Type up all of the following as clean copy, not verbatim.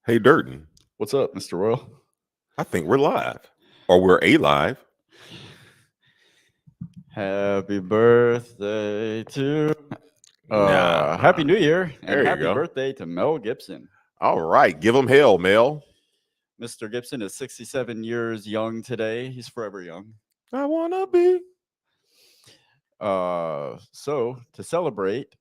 Hey, Durden, What's up, Mr. Royal? I think we're live. Or we're live. Happy birthday to Happy Nah. New Year and There you happy go. birthday to Mel Gibson. All right. Give them hell, Mel. Mr. Gibson is 67 years young today. He's forever young. I want to be. So to celebrate,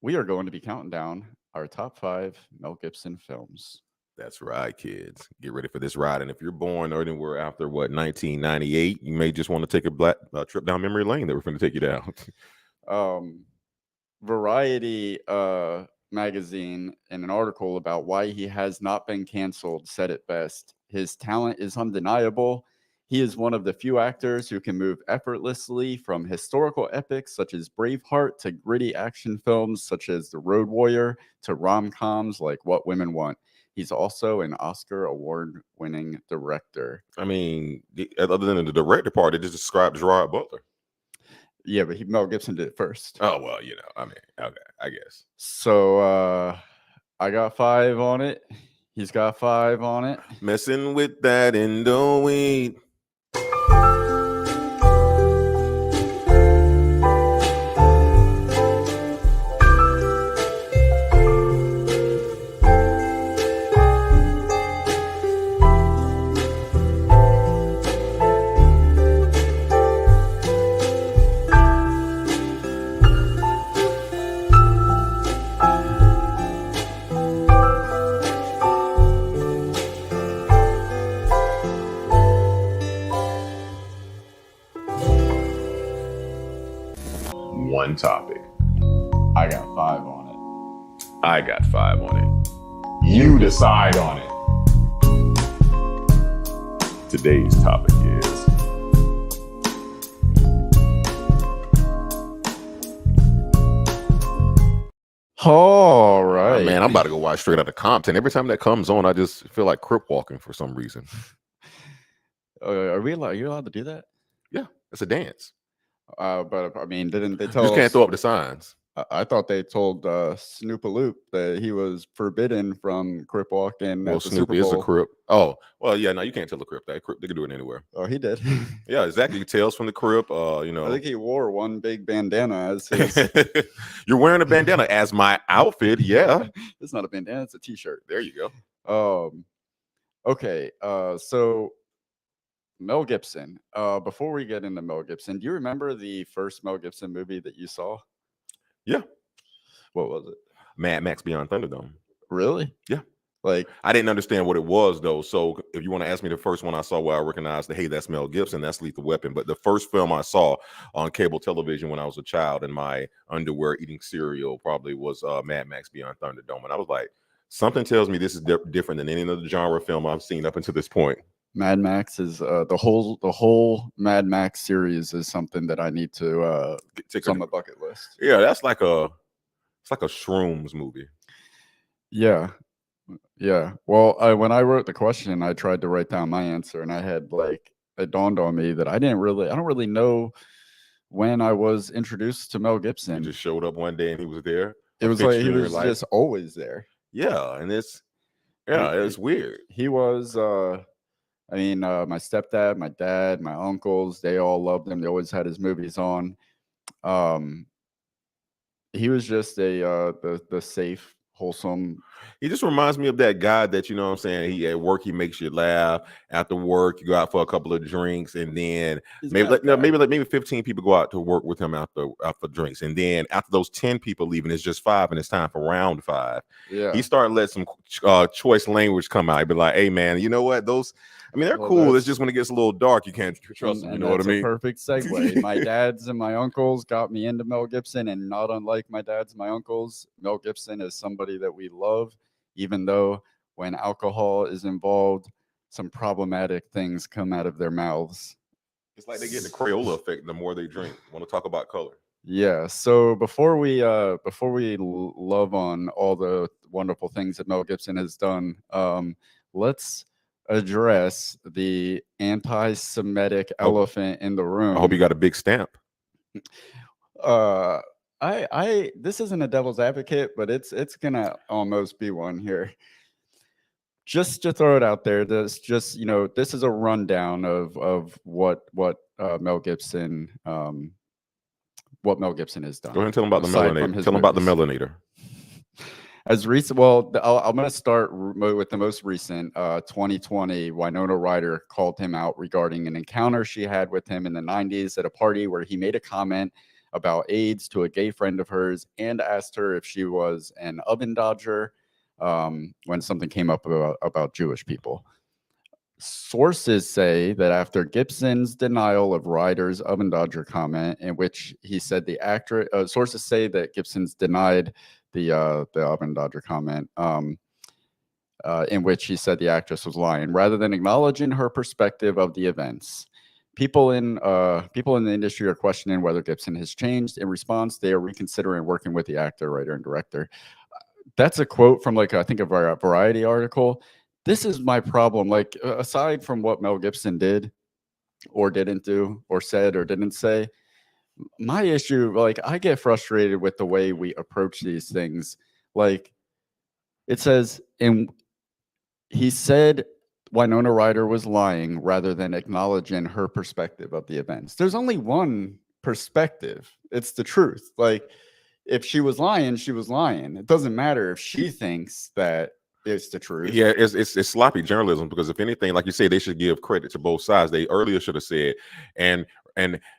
we are going to be counting down our top 5 Mel Gibson films. That's right, kids. Get ready for this ride. And if you're born or anywhere after, 1998, you may just want to take a trip down memory lane that we're going to take you down. Variety magazine, in an article about why he has not been canceled, said it best. His talent is undeniable. He is one of the few actors who can move effortlessly from historical epics such as Braveheart to gritty action films such as The Road Warrior to rom-coms like What Women Want. He's also an Oscar award-winning director. I mean, other than the director part, it just described Gerard Butler. Yeah, but Mel Gibson did it first. Oh, well, okay, I guess. So I got 5 on it. He's got 5 on it. Messing with that Indo weed. One topic. I got 5 on it. I got 5 on it. You decide on it. Today's topic is All right. man, I'm about to go watch Straight Outta Compton. Every time that comes on, I just feel like crip walking for some reason. Are you allowed to do that? Yeah, it's a dance. But I mean, didn't they You tell just can't us? throw up the signs. I thought they told Snoopaloop that he was forbidden from crip walking Well, at the Snoop Super is a Bowl. crip. Oh, well, yeah, no, you can't tell a crip that. Crip, they can do it anywhere. Oh, he did. Yeah, exactly. Tales from the crip. I think he wore one big bandana as his. You're wearing a bandana as my outfit. Yeah, It's not a bandana; it's a T-shirt. there you go. Okay. So Mel Gibson. Before we get into Mel Gibson, do you remember the first Mel Gibson movie that you saw? Yeah. What was it? Mad Max Beyond Thunderdome. Really? Yeah. Like, I didn't understand what it was though. So if you want to ask me the first one I saw where I recognized that, hey, that's Mel Gibson, that's Lethal Weapon. But the first film I saw on cable television when I was a child in my underwear eating cereal probably was Mad Max Beyond Thunderdome. And I was like, something tells me this is different than any other genre film I've seen up until this point. Mad Max is the whole Mad Max series is something that I need to it's on my bucket list. Yeah, it's like a shrooms movie. Yeah. Well, when I wrote the question, I tried to write down my answer, and I had it dawned on me that I don't really know when I was introduced to Mel Gibson. He just showed up one day and he was there. It was like he was just always there. Yeah, and it's weird. He was my stepdad, my dad, my uncles, they all loved him. They always had his movies on. He was just the safe, wholesome. He just reminds me of that guy that, you know what I'm saying, he at work, he makes you laugh. After work, you go out for a couple of drinks, and then maybe 15 people go out to work with him after drinks. And then after those 10 people leaving, it's just 5, and it's time for round 5. Yeah. He started letting some choice language come out. He'd be like, hey man, you know what? They're cool. It's just when it gets a little dark, you can't trust them. You know what I mean? Perfect segue. My dads and my uncles got me into Mel Gibson, and not unlike my dads and my uncles, Mel Gibson is somebody that we love, even though when alcohol is involved, some problematic things come out of their mouths. It's like they get the Crayola effect the more they drink. Want to talk about color? Yeah. So before we love on all the wonderful things that Mel Gibson has done, let's address the anti-Semitic elephant in the room. I hope you got a big stamp. This isn't a devil's advocate, but it's gonna almost be one here. just to throw it out there, this just this is a rundown of Mel Gibson what Mel Gibson has Go ahead done and tell them about the aside from melanator. his Tell them about the movies. melanator. As recent, well, I'm going to start with the most recent. 2020, Winona Ryder called him out regarding an encounter she had with him in the 90s at a party where he made a comment about AIDS to a gay friend of hers and asked her if she was an oven dodger when something came up about Jewish people. Sources say that after Gibson's denial of Ryder's oven dodger comment, in which he said the actor, sources say that Gibson's denied the oven dodger comment, in which he said the actress was lying, rather than acknowledging her perspective of the events. People in the industry are questioning whether Gibson has changed. In response, they are reconsidering working with the actor, writer, and director. That's a quote from I think a Variety article. This is my problem. Like, aside from what Mel Gibson did or didn't do or said or didn't say, my issue, I get frustrated with the way we approach these things. Like, it says, and he said Winona Ryder was lying rather than acknowledging her perspective of the events. There's only one perspective. It's the truth. Like, if she was lying, she was lying. It doesn't matter if she thinks that it's the truth. Yeah, it's sloppy journalism, because if anything, like you say, they should give credit to both sides. They earlier should have said, and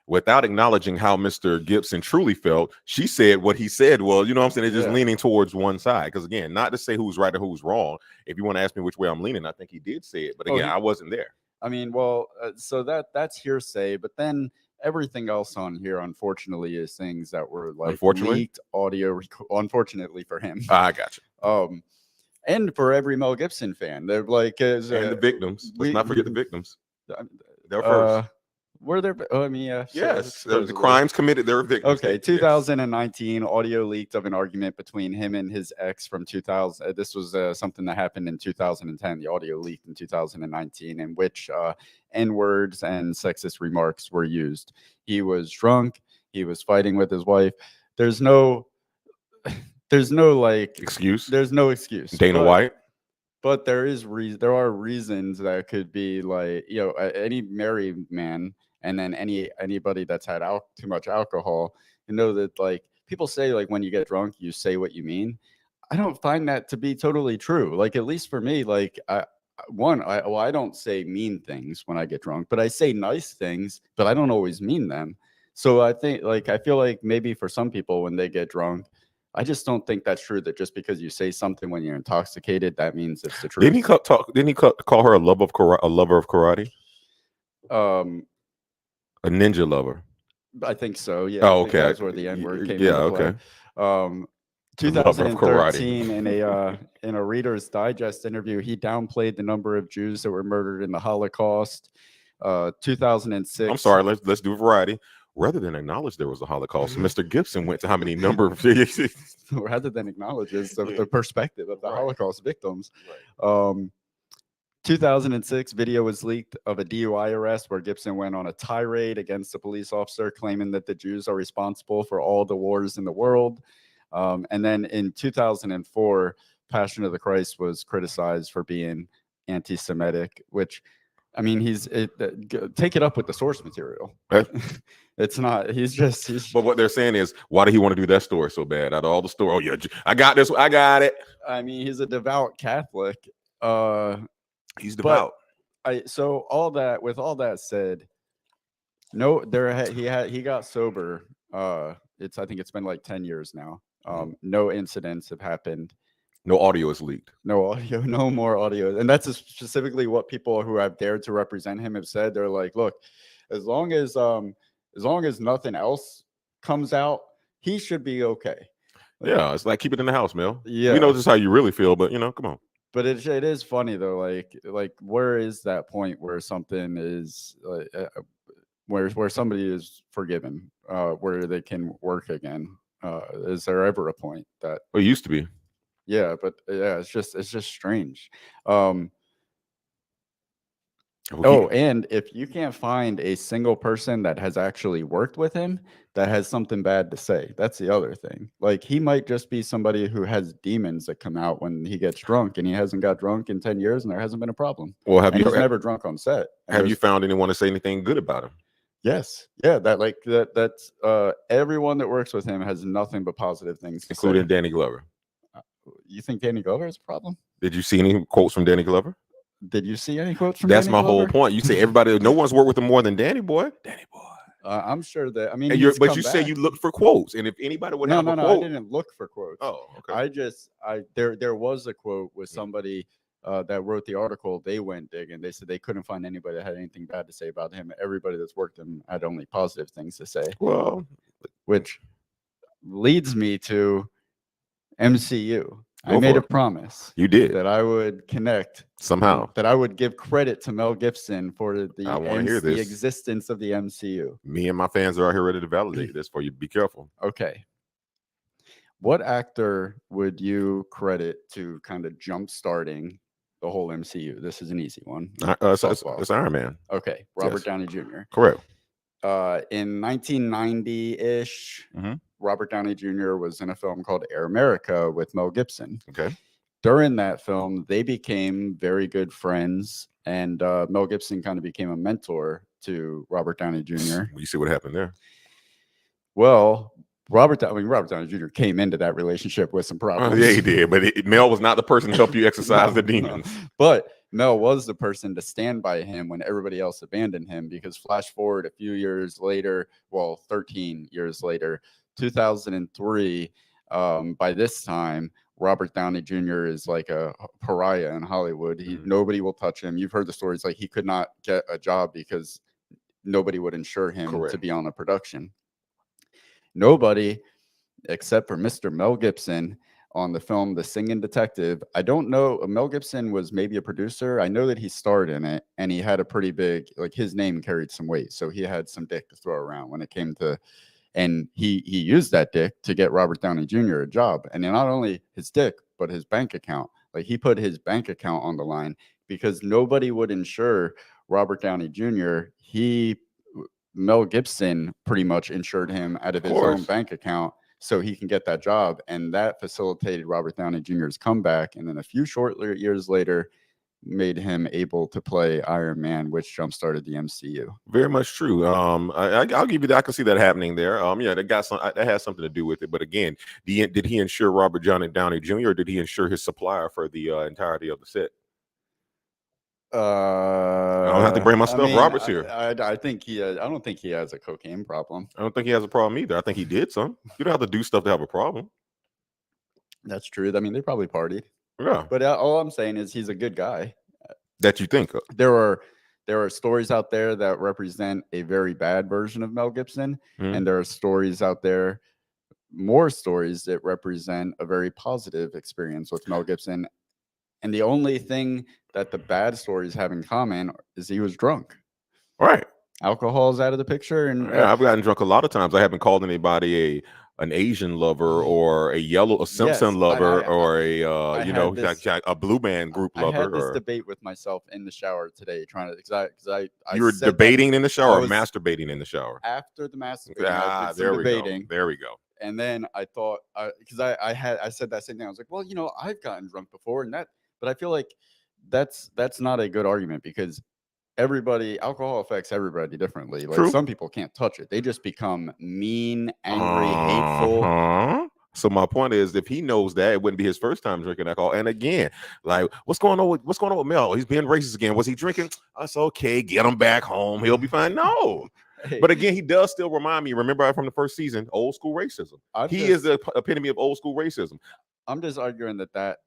without acknowledging how Mr. Gibson truly felt, she said what he said was, you know what I'm saying? They're just leaning towards one side. Because again, not to say who's right or who's wrong. If you want to ask me which way I'm leaning, I think he did say it. But again, I wasn't there. I mean, well, so that's hearsay. But then everything else on here, unfortunately, is things that were leaked audio. Unfortunately for him, I got you. And for every Mel Gibson fan, they're like, and the victims. Let's not forget the victims. They're first. Were there? I mean, yeah. Yes, the crimes committed. They're victims. Okay, 2019, audio leaked of an argument between him and his ex from 2000. This was something that happened in 2010. The audio leaked in 2019, in which N-words and sexist remarks were used. He was drunk. He was fighting with his wife. There's no excuse. There's no excuse. Dana White. But there are reasons that could be any married man, and then anybody that's had too much alcohol, that people say when you get drunk you say what you mean. I don't find that to be totally true. At least for me, I don't say mean things when I get drunk, but I say nice things, but I don't always mean them. So I think I feel like maybe for some people when they get drunk, I just don't think that's true, that just because you say something when you're intoxicated, that means it's the truth. Didn't he call her a lover of karate? A ninja lover. I think so. Yeah. Oh, okay. That's where the N-word came into play. Okay. 2013, in a Reader's Digest interview, he downplayed the number of Jews that were murdered in the Holocaust. 2006. I'm sorry. Let's do Variety. Rather than acknowledge there was a Holocaust, Mr. Gibson went to how many number of rather than acknowledge the perspective of the Holocaust victims. 2006 video was leaked of a DUI arrest where Gibson went on a tirade against a police officer, claiming that the Jews are responsible for all the wars in the world. And then in 2004, Passion of the Christ was criticized for being anti-Semitic, which, I mean, take it up with the source material. It's not. But what they're saying is, why did he want to do that story so bad? Out of all the story, oh yeah, I got this. I got it. I mean, he's a devout Catholic. He's devout. So with all that said, he got sober. I think it's been like 10 years now. No incidents have happened. No audio is leaked. No audio, no more audio. And that's specifically what people who have dared to represent him have said. They're like, look, as long as nothing else comes out, he should be okay. Yeah, it's like, keep it in the house, Mel. Yeah, we know this is how you really feel, but come on. But it is funny though, like where is that point where something is where somebody is forgiven, where they can work again? Is there ever a point that? Well, it used to be. Yeah, but yeah, it's just strange. Oh, and if you can't find a single person that has actually worked with him that has something bad to say, that's the other thing. Like, he might just be somebody who has demons that come out when he gets drunk, and he hasn't got drunk in 10 years, and there hasn't been a problem. Well, And he's never drunk on set. And have you found anyone to say anything good about him? Yes. Yeah, that's everyone that works with him has nothing but positive things to Including say. Danny Glover. You think Danny Glover is a problem? Did you see any quotes from Danny Glover? Did you see any quotes from That's Danny my Glover? whole point. You say everybody, no one's worked with him more than Danny boy. Danny boy. I'm sure that. I mean, And he's but come you back. say you looked for quotes, and if anybody would have a quote, I didn't look for quotes. Oh, okay. There was a quote with somebody that wrote the article. They went digging. They said they couldn't find anybody that had anything bad to say about him. Everybody that's worked him had only positive things to say. Well, which leads me to MCU. I Go made for a it. promise You did. that I would connect Somehow. that I would give credit to Mel Gibson for I wanna hear the this. existence of the MCU. Me and my fans are out here ready to validate this for you. Be careful. Okay. What actor would you credit to kind of jump starting the whole MCU? This is an easy one. It's Iron Man. Okay. Robert Yes. Downey Jr. Correct. In 1990-ish, Mhm. Robert Downey Jr. was in a film called Air America with Mel Gibson. Okay. During that film, they became very good friends, and Mel Gibson kind of became a mentor to Robert Downey Jr. You see what happened there. Well, Robert Downey Jr. came into that relationship with some problems. Yeah, he did. But Mel was not the person to help you exercise the demons. But Mel was the person to stand by him when everybody else abandoned him, because flash forward a few years later, well, 13 years later, 2003, by this time, Robert Downey Jr. is like a pariah in Hollywood. Nobody will touch him. You've heard the stories, like he could not get a job because nobody would insure him to be on the production. Nobody except for Mr. Mel Gibson on the film The Singing Detective. I don't know. Mel Gibson was maybe a producer. I know that he starred in it, and he had a pretty big, like, his name carried some weight. So he had some dick to throw around when it came to, and he used that dick to get Robert Downey Jr. a job. And not only his dick, but his bank account. Like, he put his bank account on the line because nobody would insure Robert Downey Jr. Mel Gibson pretty much insured him out of his own bank account so he can get that job. And that facilitated Robert Downey Jr.'s comeback. And then a few short years later, made him able to play Iron Man, which jump-started the MCU. Very much true. I'll give you that. I can see that happening there. Yeah, that has something to do with it. But again, did he insure Robert Downey Jr. or did he insure his supplier for the entirety of the set? I don't have to bring my stuff. Robert's here. I think he. I don't think he has a cocaine problem. I don't think he has a problem either. I think he did some. You don't have to do stuff to have a problem. That's true. I mean, they probably partied. Yeah. But all I'm saying is he's a good guy. That you think of. There are stories out there that represent a very bad version of Mel Gibson, and there are stories out there, more stories that represent a very positive experience with Mel Gibson. And the only thing that the bad stories have in common is he was drunk. Right. Alcohol is out of the picture. And I've gotten drunk a lot of times. I haven't called anybody an Asian lover or a Simpson lover or a Blue Band group lover. I had this debate with myself in the shower today, trying to because you were debating in the shower or masturbating in the shower? After the masturbating, debating. There we go. And then I thought, because I said that same thing. I was like, well, I've gotten drunk before, but I feel like that's not a good argument because alcohol affects everybody differently. Like, some people can't touch it. They just become mean, angry, hateful. So my point is, if he knows that, it wouldn't be his first time drinking alcohol. And again, like, what's going on with Mel? He's being racist again. Was he drinking? That's okay. Get him back home. He'll be fine. No. Hey. But again, he does still remind me. Remember from the first season, old school racism. He is the epitome of old school racism. I'm just arguing that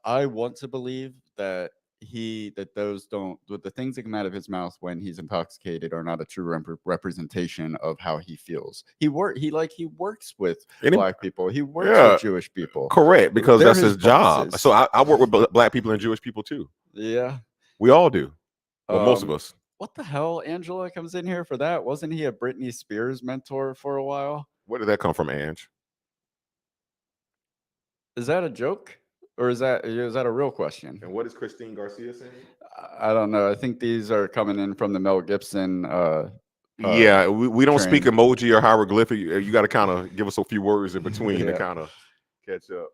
I want to believe that the things that come out of his mouth when he's intoxicated are not a true representation of how he feels. He works with black people. He works with Jewish people. Correct, because that's his job. So I work with black people and Jewish people too. Yeah, we all do. Well, most of us. What the hell? Angela comes in here for that. Wasn't he a Britney Spears mentor for a while? Where did that come from, Ange? Is that a joke? Or is that a real question? And what is Christine Garcia saying? I don't know. I think these are coming in from the Mel Gibson. Yeah, we don't speak train. emoji or hieroglyphic. You got to kind of give us a few words in between to Yeah. kind of catch up.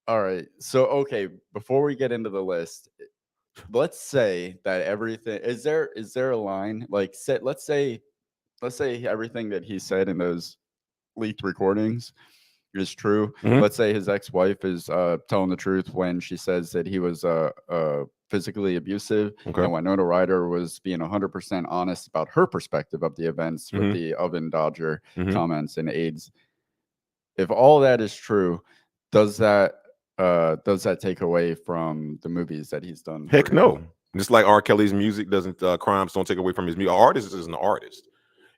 All right. So okay, before we get into the list, let's say that everything is there a line like let's say everything that he said in those leaked recordings is true. Mhm. Let's say his ex-wife is telling the truth when she says that he was physically abusive, Okay. and Winona Ryder was being 100% honest about her perspective of the events with Mhm. the oven dodger Mhm. comments and AIDS. If all that is true, does that take away from the movies that he's done? for Heck him? no. Just like R. Kelly's music doesn't, crimes don't take away from his music. An artist is an artist.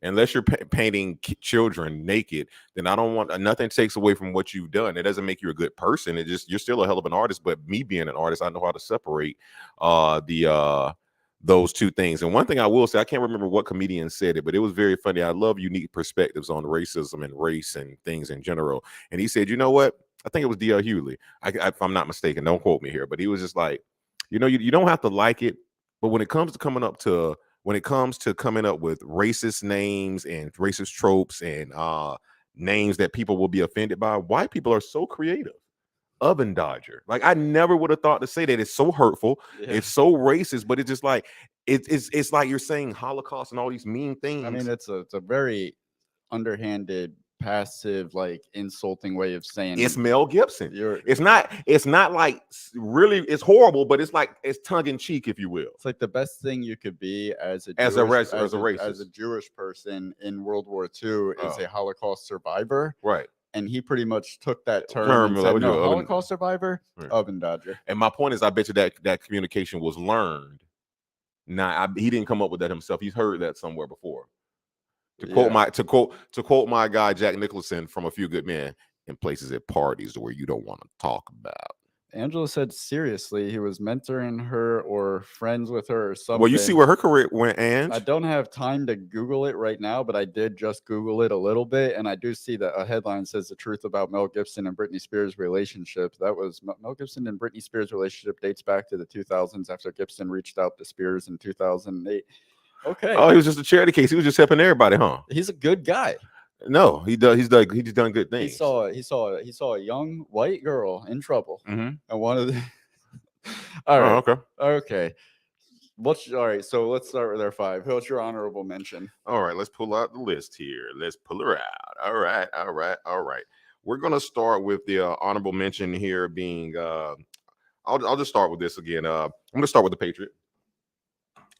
Unless you're painting children naked, then I don't want nothing takes away from what you've done. It doesn't make you a good person. It just you're still a hell of an artist. But me being an artist, I know how to separate the those two things. And one thing I will say, I can't remember what comedian said it, but it was very funny. I love unique perspectives on racism and race and things in general. And he said, you know what? I think it was D.L. Hughley. If I'm not mistaken, don't quote me here, but he was just like, you don't have to like it, but when it comes to coming up with racist names and racist tropes and names that people will be offended by, white people are so creative. Oven dodger. Like I never would have thought to say that. It's so hurtful. Yeah. It's so racist, but it's just like it's like you're saying Holocaust and all these mean things. I mean, it's a very underhanded, passive, like insulting way of saying It's Mel Gibson. You're, It's not like really it's horrible, but it's like it's tongue in cheek, if you will. it's like the best thing you could be as a As a Jewish person in World War II is Oh. a Holocaust survivor. Right. And he pretty much took that term and said, no, Holocaust survivor, oven dodger. And my point is, I bet you that communication was learned. He didn't come up with that himself. He's heard that somewhere before. To quote my guy Jack Nicholson from A Few Good Men, in places at parties where you don't want to talk about. Angela said seriously he was mentoring her or friends with her or something. Well, you see where her career went, Ange. I don't have time to Google it right now, but I did just Google it a little bit, and I do see that a headline says the truth about Mel Gibson and Britney Spears' relationship. That was Mel Gibson and Britney Spears' relationship dates back to the 2000s after Gibson reached out to Spears in 2008. Okay. Oh, he was just a charity case. He was just helping everybody, huh? He's a good guy. No, he's done good things. He saw a young white girl in trouble, Mm-hmm. and one of the. All right. Oh, okay. Okay. All right. So let's start with our 5. What's your honorable mention? All right, let's pull out the list here. Let's pull her out. All right. We're gonna start with the honorable mention here being. I'll just start with this again. I'm gonna start with the Patriot.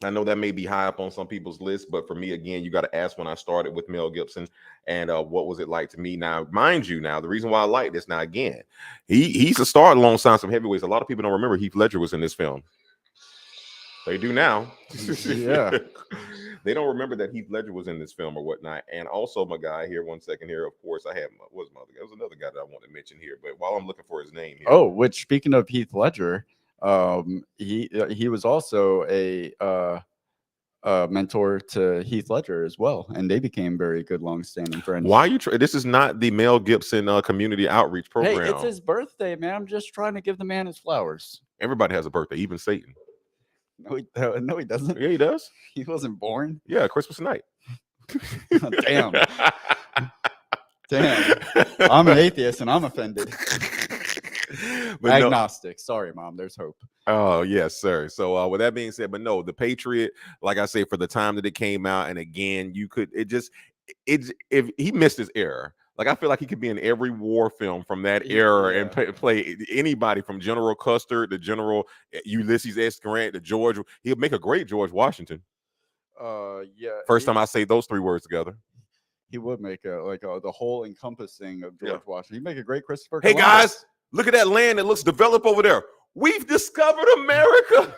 I know that may be high up on some people's list, but for me, again, you got to ask when I started with Mel Gibson and what was it like to me. Now, mind you, the reason why I like this, now again, he's a star alongside some heavyweights. A lot of people don't remember Heath Ledger was in this film. They do now. Yeah. They don't remember that Heath Ledger was in this film or whatnot. And also, my guy here, 1 second here. Of course, I had there was another guy that I wanted to mention here, but while I'm looking for his name here. Oh, which speaking of Heath Ledger, he was also a mentor to Heath Ledger as well, and they became very good, long-standing friends. Why are you? This is not the Mel Gibson community outreach program. Hey, it's his birthday, man. I'm just trying to give the man his flowers. Everybody has a birthday, even Satan. No, he doesn't. Yeah, he does. He wasn't born. Yeah, Christmas night. Damn. I'm an atheist and I'm offended. But agnostic. No. Sorry, Mom. There's hope. Oh, yes, sir. So with that being said, but no, the Patriot, like I say, for the time that it came out, and again, if he missed his era. Like, I feel like he could be in every war film from that era and play anybody from General Custer to General Ulysses S. Grant to George. He'll make a great George Washington. Yeah. First time I say those 3 words together. He would make the whole encompassing of George Washington. He'd make a great Christopher Columbus. Hey, guys, look at that land that looks developed over there. We've discovered America.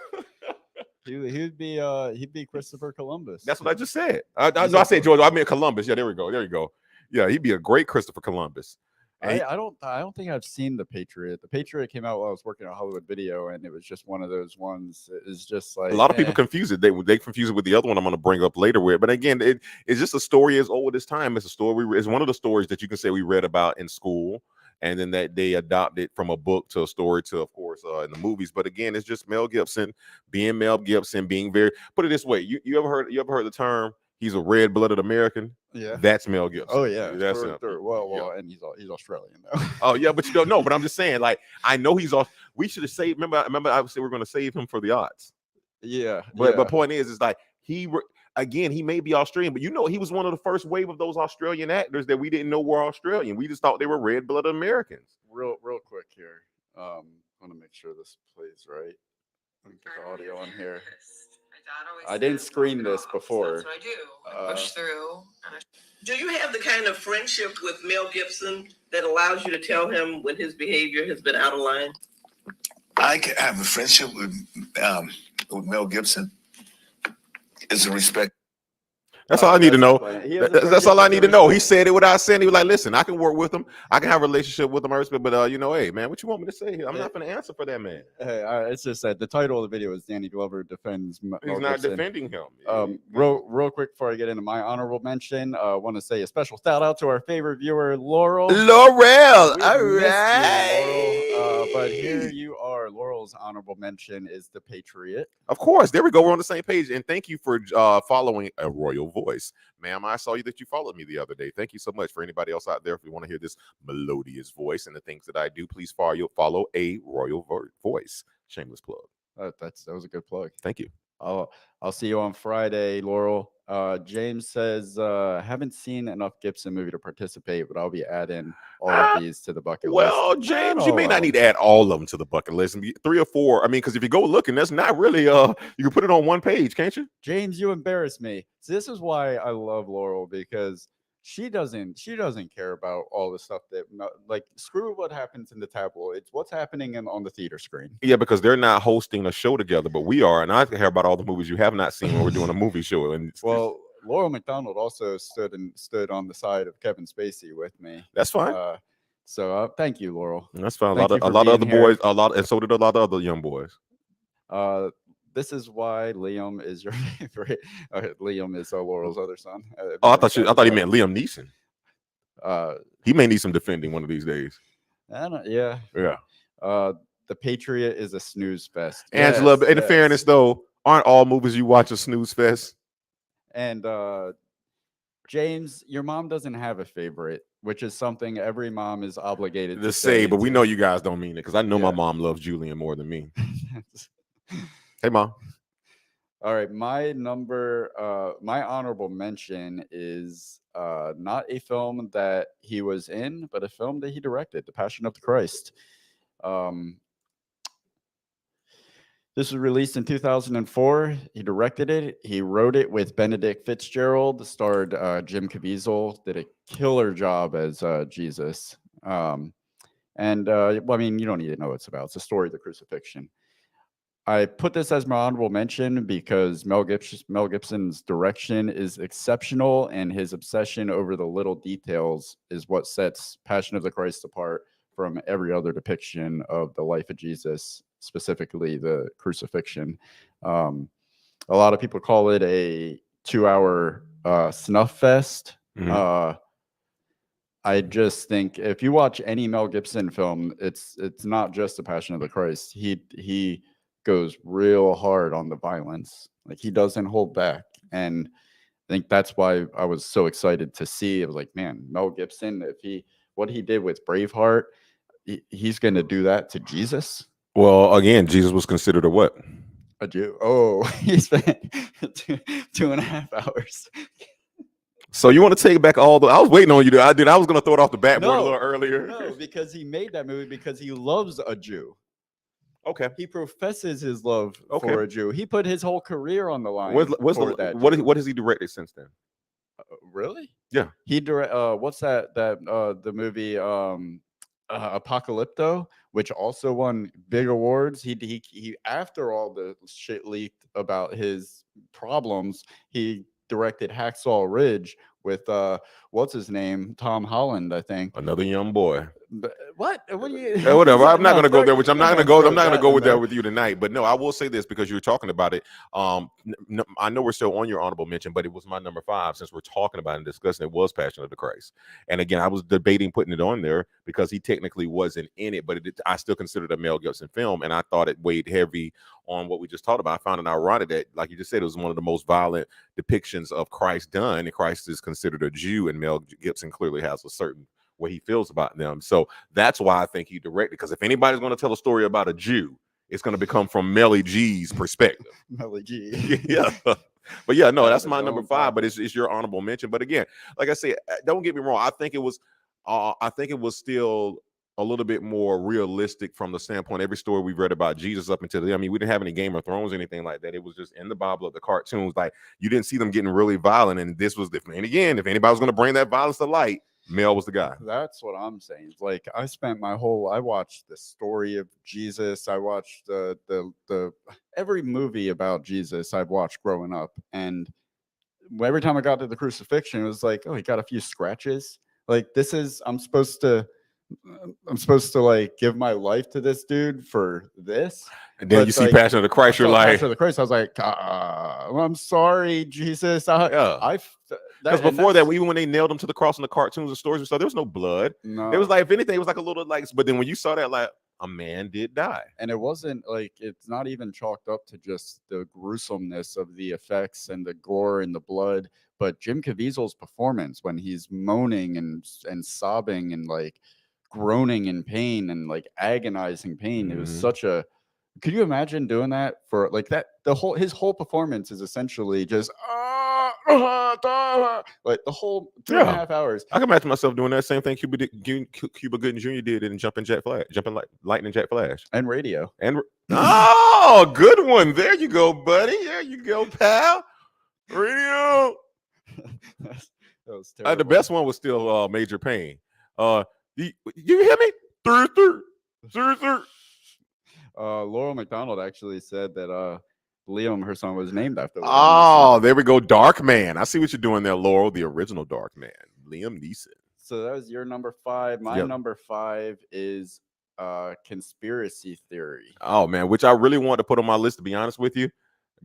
He'd be Christopher Columbus. That's what I just said. I said George. I meant Columbus. Yeah, there we go. Yeah, he'd be a great Christopher Columbus. I don't think I've seen The Patriot. The Patriot came out while I was working on Hollywood Video, and it was just one of those ones. It's just like a lot of people confuse it. They confuse it with the other one I'm going to bring up later with. But again, it's just a story as old as time. It's a story. It's one of the stories that you can say we read about in school. and then that they adopted from a book to a story to, of course, in the movies. But again, it's just Mel Gibson being Mel Gibson, being very. Put it this way: you ever heard the term? He's a red-blooded American. Yeah. That's Mel Gibson. Oh yeah. That's Through, him. through. Well, and he's Australian though. Oh yeah, but you don't know. But I'm just saying, like, I know he's off. We should have saved. Remember, I said we're going to save him for the odds. Yeah. But point is like again, he may be Australian, but he was one of the first wave of those Australian actors that we didn't know were Australian. We just thought they were red-blooded Americans. Real quick here. I want to make sure this plays right. Let me get the audio on here. I didn't screen this before. That's what I do. I push through. Do you have the kind of friendship with Mel Gibson that allows you to tell him when his behavior has been out of line? I have a friendship with Mel Gibson. It's a respect. That's all I need to know. That's all I need to know. He respect. said it without saying. He was like, "Listen, I can work with him. I can have a relationship with him. I respect, but hey, man, what you want me to say here? I'm not going to answer for that man. Hey, it's just that the title of the video is Danny Glover defends Mel He's not Gibson. defending him. Real quick before I get into my honorable mention, I want to say a special shout out to our favorite viewer, Laurel. Laurel, We all missed you, right. Laurel. But here you are. Laurel's honorable mention is The Patriot. Of course, there we go. We're on the same page, and thank you for following A Royal Voice, ma'am. I saw that you followed me the other day. Thank you so much. For anybody else out there, if you want to hear this melodious voice and the things that I do, please follow A Royal Voice. Shameless plug. That was a good plug. Thank you. I'll see you on Friday, Laurel. James says, haven't seen enough Gibson movie to participate, but I'll be adding all of these to the bucket list. Well, James, you may not need to add all of them to the bucket list. 3 or 4. I mean, because if you go looking, that's not really you can put it on one page, can't you? James, you embarrass me. So this is why I love Laurel, because she doesn't care about all the stuff that screw what happens in the tabloids. What's happening on the theater screen? Yeah, because they're not hosting a show together, but we are, and I care about all the movies you have not seen when we're doing a movie show. And well, Laurel McDonald also stood on the side of Kevin Spacey with me. That's fine. So thank you, Laurel. That's fine. Thank A you for lot of being other here. boys, and so did a lot of other young boys. This is why Liam is your favorite. Liam is Laurel's other son. I thought he meant Liam Neeson. Uh, He may need some defending one of these days. Yeah. The Patriot is a snooze fest. Angela, Yes, in yes. fairness though, aren't all movies you watch a snooze fest? And James, your mom doesn't have a favorite, which is something every mom is obligated To say, but we know you guys don't mean it because I know my Yeah. mom loves Julian more than me. Hey, mom. All right, my honorable mention is not a film that he was in, but a film that he directed, The Passion of the Christ. This was released in 2004. He directed it. He wrote it with Benedict Fitzgerald, starred Jim Caviezel, did a killer job as Jesus. Well, I mean, you don't need to know what it's about. It's a story of the crucifixion. I put this as my honorable mention because Mel Gibson's direction is exceptional, and his obsession over the little details is what sets Passion of the Christ apart from every other depiction of the life of Jesus, specifically the crucifixion. A lot of people call it a 2-hour snuff fest. Mhm. I just think if you watch any Mel Gibson film, it's not just the Passion of the Christ. He goes real hard on the violence. Like, he doesn't hold back. And I think that's why I was so excited to see. I was like, man, Mel Gibson, what he did with Braveheart, he's going to do that to Jesus. Well, again, Jesus was considered a what? A Jew. Oh, he spent 2.5 hours. So you want to take back all the? I was waiting on you to. I was going to throw it off the backboard a little earlier. No, because he made that movie because he loves a Jew. Okay. He professes his love for a Jew. He put his whole career on the line. What has he directed since then? Really? Yeah. He what's that the movie Apocalypto, which also won big awards. He after all the shit leaked about his problems, he directed Hacksaw Ridge with what's his name, Tom Holland, I think. Another young boy. But what? What do you? Yeah, whatever. I'm not No, going to go there. Which I'm not going to go. I'm not going to go with there. that with you tonight. But no, I will say this because you're talking about it. I know we're still on your honorable mention, but it was my number 5 since we're talking about it and discussing it was Passion of the Christ. And again, I was debating putting it on there because he technically wasn't in it, but I still considered a Mel Gibson film, and I thought it weighed heavy on what we just talked about. I found it ironic that, like you just said, it was one of the most violent depictions of Christ done, and Christ is considered a Jew, and Mel Gibson clearly has a certain way he feels about them. So that's why I think he directed, because if anybody's going to tell a story about a Jew, it's going to become from Melly G's perspective. Melly G. Yeah. But yeah, no, Out of that's his my own number 5, but pocket. it's your honorable mention. But again, like I said, don't get me wrong. I think it was still a little bit more realistic from the standpoint. Every story we've read about Jesus up until I mean, we didn't have any Game of Thrones or anything like that. It was just in the Bible of the cartoons. Like, you didn't see them getting really violent, and this was different. And again, if anybody was going to bring that violence to light, Mel was the guy. That's what I'm saying. Like, I watched the story of Jesus. I watched the every movie about Jesus I've watched growing up, and every time I got to the crucifixion, it was like, oh, he got a few scratches. Like, I'm supposed to like give my life to this dude for this. And then But, you see like, Passion of the Christ, you're like, Passion of the Christ. I was like, I'm sorry, Jesus. yeah. Because before that, even when they nailed him to the cross in the cartoons and stories and stuff, there was no blood. no, It was like, if anything, it was like a little like, but then when you saw that, like, a man did die. and it wasn't like, it's not even chalked up to just the gruesomeness of the effects and the gore and the blood, but Jim Caviezel's performance when he's moaning and sobbing and like groaning in pain and like agonizing pain. It was Mhm. such a. Could you imagine doing that for like that? His whole performance is essentially just like the whole 2.5 hours. I can imagine myself doing that same thing Cuba Gooding Jr. did in Jumping Lightning Jack Flash. And radio. And oh, good one. There you go, buddy. There you go, pal. Radio. That was The terrible. best one was still Major Payne. You hear me? Through. Laurel McDonald actually said that Liam, her son, was named after Liam Oh, Neeson. there we go. Dark Man. I see what you're doing there, Laurel. The original Dark Man, Liam Neeson. So that was your number 5. My Yep. number 5 is conspiracy theory. Oh man, which I really want to put on my list, to be honest with you.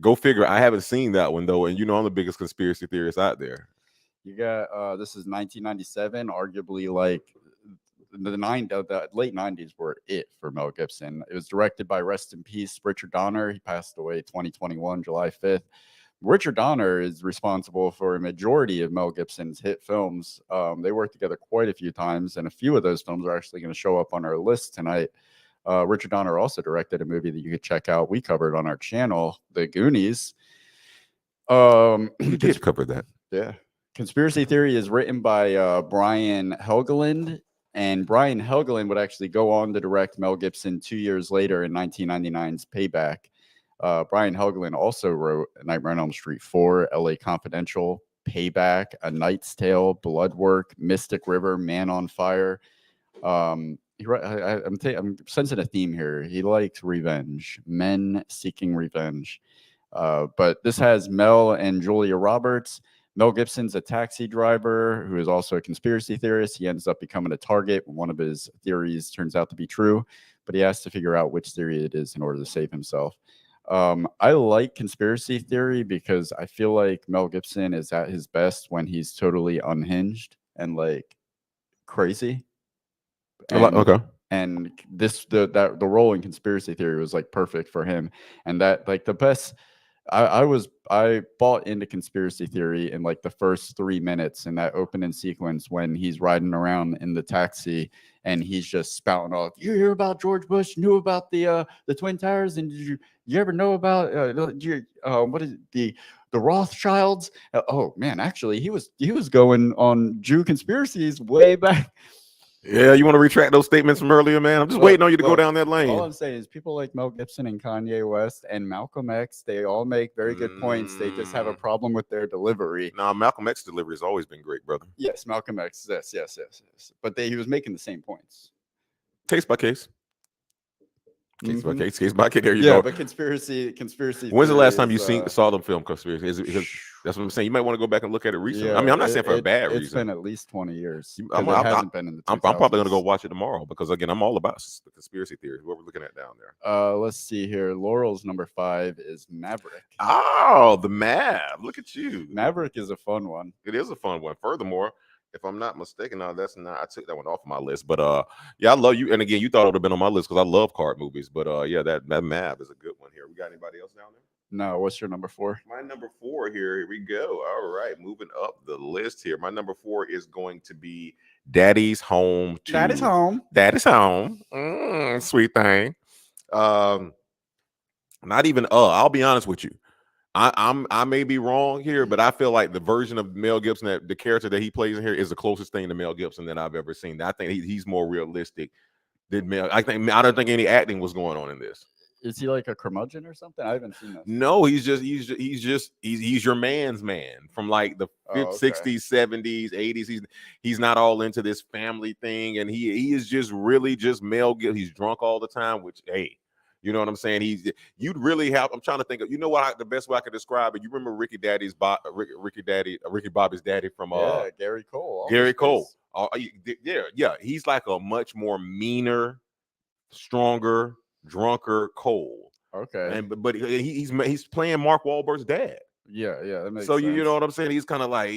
Go figure. I haven't seen that one though, and you know I'm the biggest conspiracy theorist out there. You got this is 1997, arguably like the late 90s were it for Mel Gibson. It was directed by, rest in peace, Richard Donner. He passed away 2021, July 5th. Richard Donner is responsible for a majority of Mel Gibson's hit films. They worked together quite a few times, and a few of those films are actually going to show up on our list tonight. Richard Donner also directed a movie that you could check out. We covered on our channel, The Goonies. You did cover that. Yeah. Conspiracy Theory is written by Brian Helgeland, and Brian Helgeland would actually go on to direct Mel Gibson 2 years later in 1999's Payback. Brian Helgeland also wrote Nightmare on Elm Street 4, LA Confidential, Payback, A Knight's Tale, Bloodwork, Mystic River, Man on Fire. I'm sensing a theme here. He likes revenge, men seeking revenge. But this has Mel and Julia Roberts. Mel Gibson's a taxi driver who is also a conspiracy theorist. He ends up becoming a target when one of his theories turns out to be true, but he has to figure out which theory it is in order to save himself. I like conspiracy theory because I feel like Mel Gibson is at his best when he's totally unhinged and like crazy. Okay. And the role in conspiracy theory was like perfect for him. And that like the best. I bought into conspiracy theory in like the first 3 minutes in that opening sequence when he's riding around in the taxi and he's just spouting off. You hear about George Bush? Knew about the Twin Towers? And did you ever know about what is it, the Rothschilds? Oh man, actually he was going on Jew conspiracies way back. Yeah, you want to retract those statements from earlier, man? I'm just waiting on you to go down that lane. All I'm saying is people like Mel Gibson and Kanye West and Malcolm X, they all make very good points. They just have a problem with their delivery. Nah, Malcolm X delivery has always been great, brother. Yes, Malcolm X. Yes. But he was making the same points. Case by case. Case by case. There you Yeah, go. but conspiracy. When's the last time you theories, saw the film Conspiracy? Is it because that's what I'm saying? You might want to go back and look at it recently. Yeah, I mean, I'm not saying for a bad it's reason. been at least 20 years. I'm, It I'm, hasn't been in the 2000s. I'm probably going to go watch it tomorrow because again, I'm all about the conspiracy theories. What we're looking at down there. Let's see here. Laurel's number 5 is Maverick. Oh, the Mav. Look at you. Maverick is a fun one. It is a fun one. Furthermore, if I'm not mistaken, now that's not. I took that one off my list, but yeah, I love you. And again, you thought it would have been on my list because I love card movies. But yeah, that Mav is a good one here. We got anybody else down there? No, what's your number 4? My number 4 here. Here we go. All right, moving up the list here. My number 4 is going to be Daddy's Home 2. Daddy's Home. Daddy's Home. Sweet thing. Not even. I'll be honest with you. I may be wrong here, but I feel like the version of Mel Gibson, that the character that he plays in here, is the closest thing to Mel Gibson that I've ever seen. I think he's more realistic than Mel. I don't think any acting was going on in this. Is he like a curmudgeon or something? I haven't seen that. No, he's your man's man from like the 60s, 70s, 80s. He's not all into this family thing, and he is just really just Mel Gibson. He's drunk all the time, which hey. You know what I'm saying? You'd really have. I'm trying to think of. You know what? The best way I could describe it. You remember Ricky Bobby's daddy from Gary Cole. Gary Cole. Yeah. He's like a much more meaner, stronger, drunker Cole. Okay. But he's playing Mark Wahlberg's dad. Yeah, that makes so sense. you know what I'm saying? He's kind of like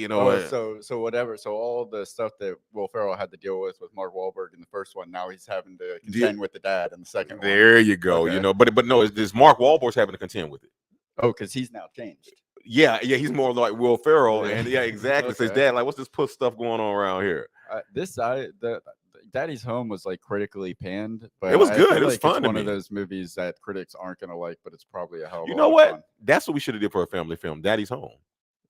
So whatever. So all the stuff that Will Ferrell had to deal with Mark Wahlberg in the first one, now he's having to contend with the dad in the second one. There you go. Okay. But no, it's Mark Wahlberg's having to contend with it. Oh, because he's now changed. Yeah, he's more like Will Ferrell, and exactly. Okay. Says dad, like, what's this puss stuff going on around here? The Daddy's Home was like critically panned, but it was I good. feel It was like fun. It's one of those movies that critics aren't gonna like, but it's probably a hell of a You know lot what? of fun. That's what we should have did for a family film. Daddy's Home.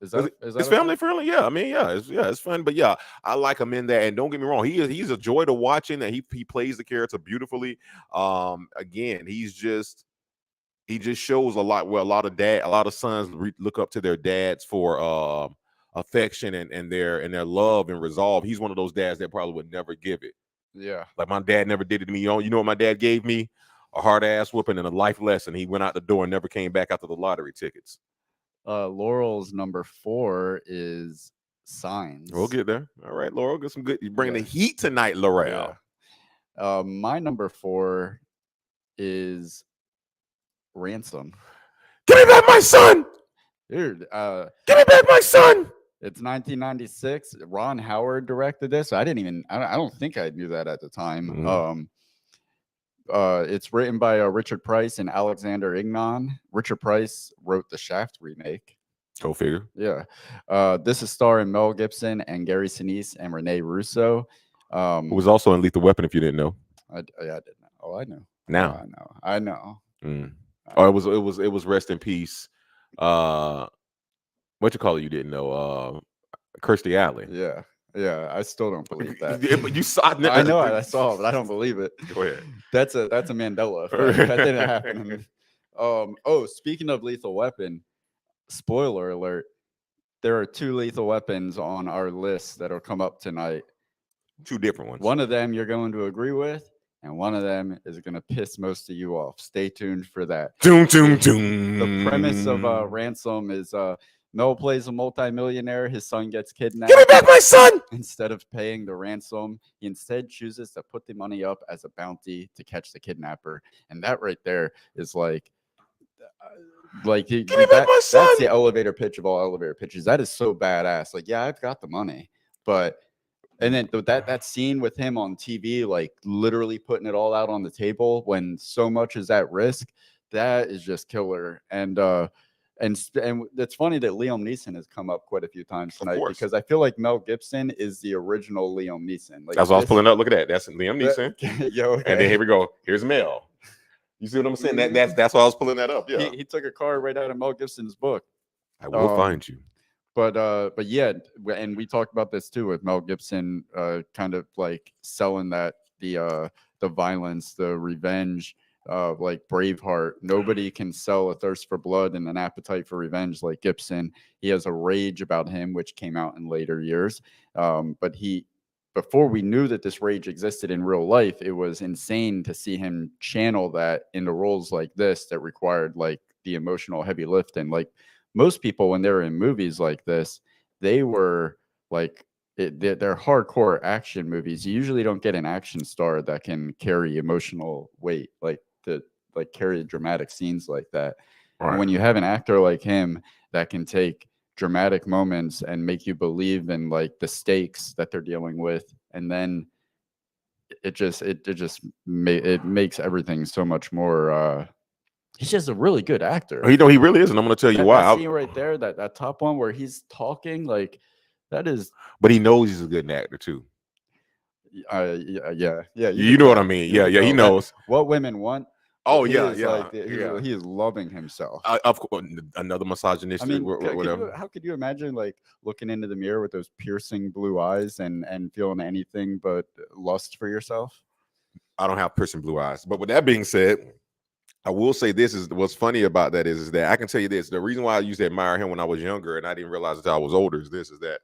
Is that it's family friendly? Yeah, I mean, it's fun. But yeah, I like him in that. And don't get me wrong, he's a joy to watching, and he plays the character beautifully. Again, he just shows a lot where a lot of sons look up to their dads for affection and their love and resolve. He's one of those dads that probably would never give it. Yeah, like my dad never did it to me. You know what my dad gave me? A hard ass whooping and a life lesson. He went out the door and never came back after the lottery tickets. Laurel's number 4 is Signs. We'll get there. All right, Laurel, get some good. You bring the heat tonight, Laurel. Yeah. My number 4 is Ransom. Give me back my son, dude. Give me back my son. It's 1996. Ron Howard directed this. I don't think I knew that at the time. Mm-hmm. It's written by Richard Price and Alexander Ignon. Richard Price wrote the Shaft remake. Go figure. Yeah. This is starring Mel Gibson and Gary Sinise and Rene Russo. Who was also in Lethal Weapon, if you didn't know. I didn't know. Oh, I know. Now. I know. Oh, it was Rest in Peace. What you call it? You didn't know. Kirstie Alley. Yeah. I still don't believe that. Yeah, but you saw. I know I saw it, but I don't believe it. Go ahead. That's a Mandela effect. That didn't happen to me. Speaking of Lethal Weapon, spoiler alert, there are 2 Lethal Weapons on our list that'll come up tonight. 2 different ones. One of them you're going to agree with, and one of them is going to piss most of you off. Stay tuned for that. Doom. The premise of Ransom is Mel plays a multimillionaire. His son gets kidnapped. Give me back my son! Instead of paying the ransom, he instead chooses to put the money up as a bounty to catch the kidnapper. And that right there is give me back my son! That's the elevator pitch of all elevator pitches. That is so badass. Like, yeah, I've got the money, but and then that scene with him on TV, like literally putting it all out on the table when so much is at risk, that is just killer. And it's funny that Liam Neeson has come up quite a few times tonight because I feel like Mel Gibson is the original Liam Neeson. Like, that's what I was pulling up. Look at that. That's Liam Neeson. Okay. And then here we go. Here's Mel. You see what I'm saying? That's why I was pulling that up. Yeah. He took a card right out of Mel Gibson's book. I will find you. But yeah, and we talked about this too with Mel Gibson, kind of like selling that the violence, the revenge. Like Braveheart, nobody can sell a thirst for blood and an appetite for revenge like Gibson. He has a rage about him, which came out in later years. But before we knew that this rage existed in real life, it was insane to see him channel that into roles like this that required like the emotional heavy lift. And like most people, when they're in movies like this, they were like, they're hardcore action movies. You usually don't get an action star that can carry emotional weight, like to like carry dramatic scenes like that. Right. And when you have an actor like him that can take dramatic moments and make you believe in like the stakes that they're dealing with, and then it makes everything so much more. He's just a really good actor. You know, he really is, and I'm going to tell you why. That scene right there, that top one where he's talking, like that is. But he knows he's a good actor too. Yeah. You know what I mean? Yeah, he knows what women want. Oh He yeah, is yeah, like, yeah. He is loving himself. Of course, another misogynistic. I mean, whatever. how could you imagine like looking into the mirror with those piercing blue eyes and feeling anything but lust for yourself? I don't have piercing blue eyes. But with that being said, I will say this is what's funny about that is that I can tell you this. The reason why I used to admire him when I was younger and I didn't realize until I was older is that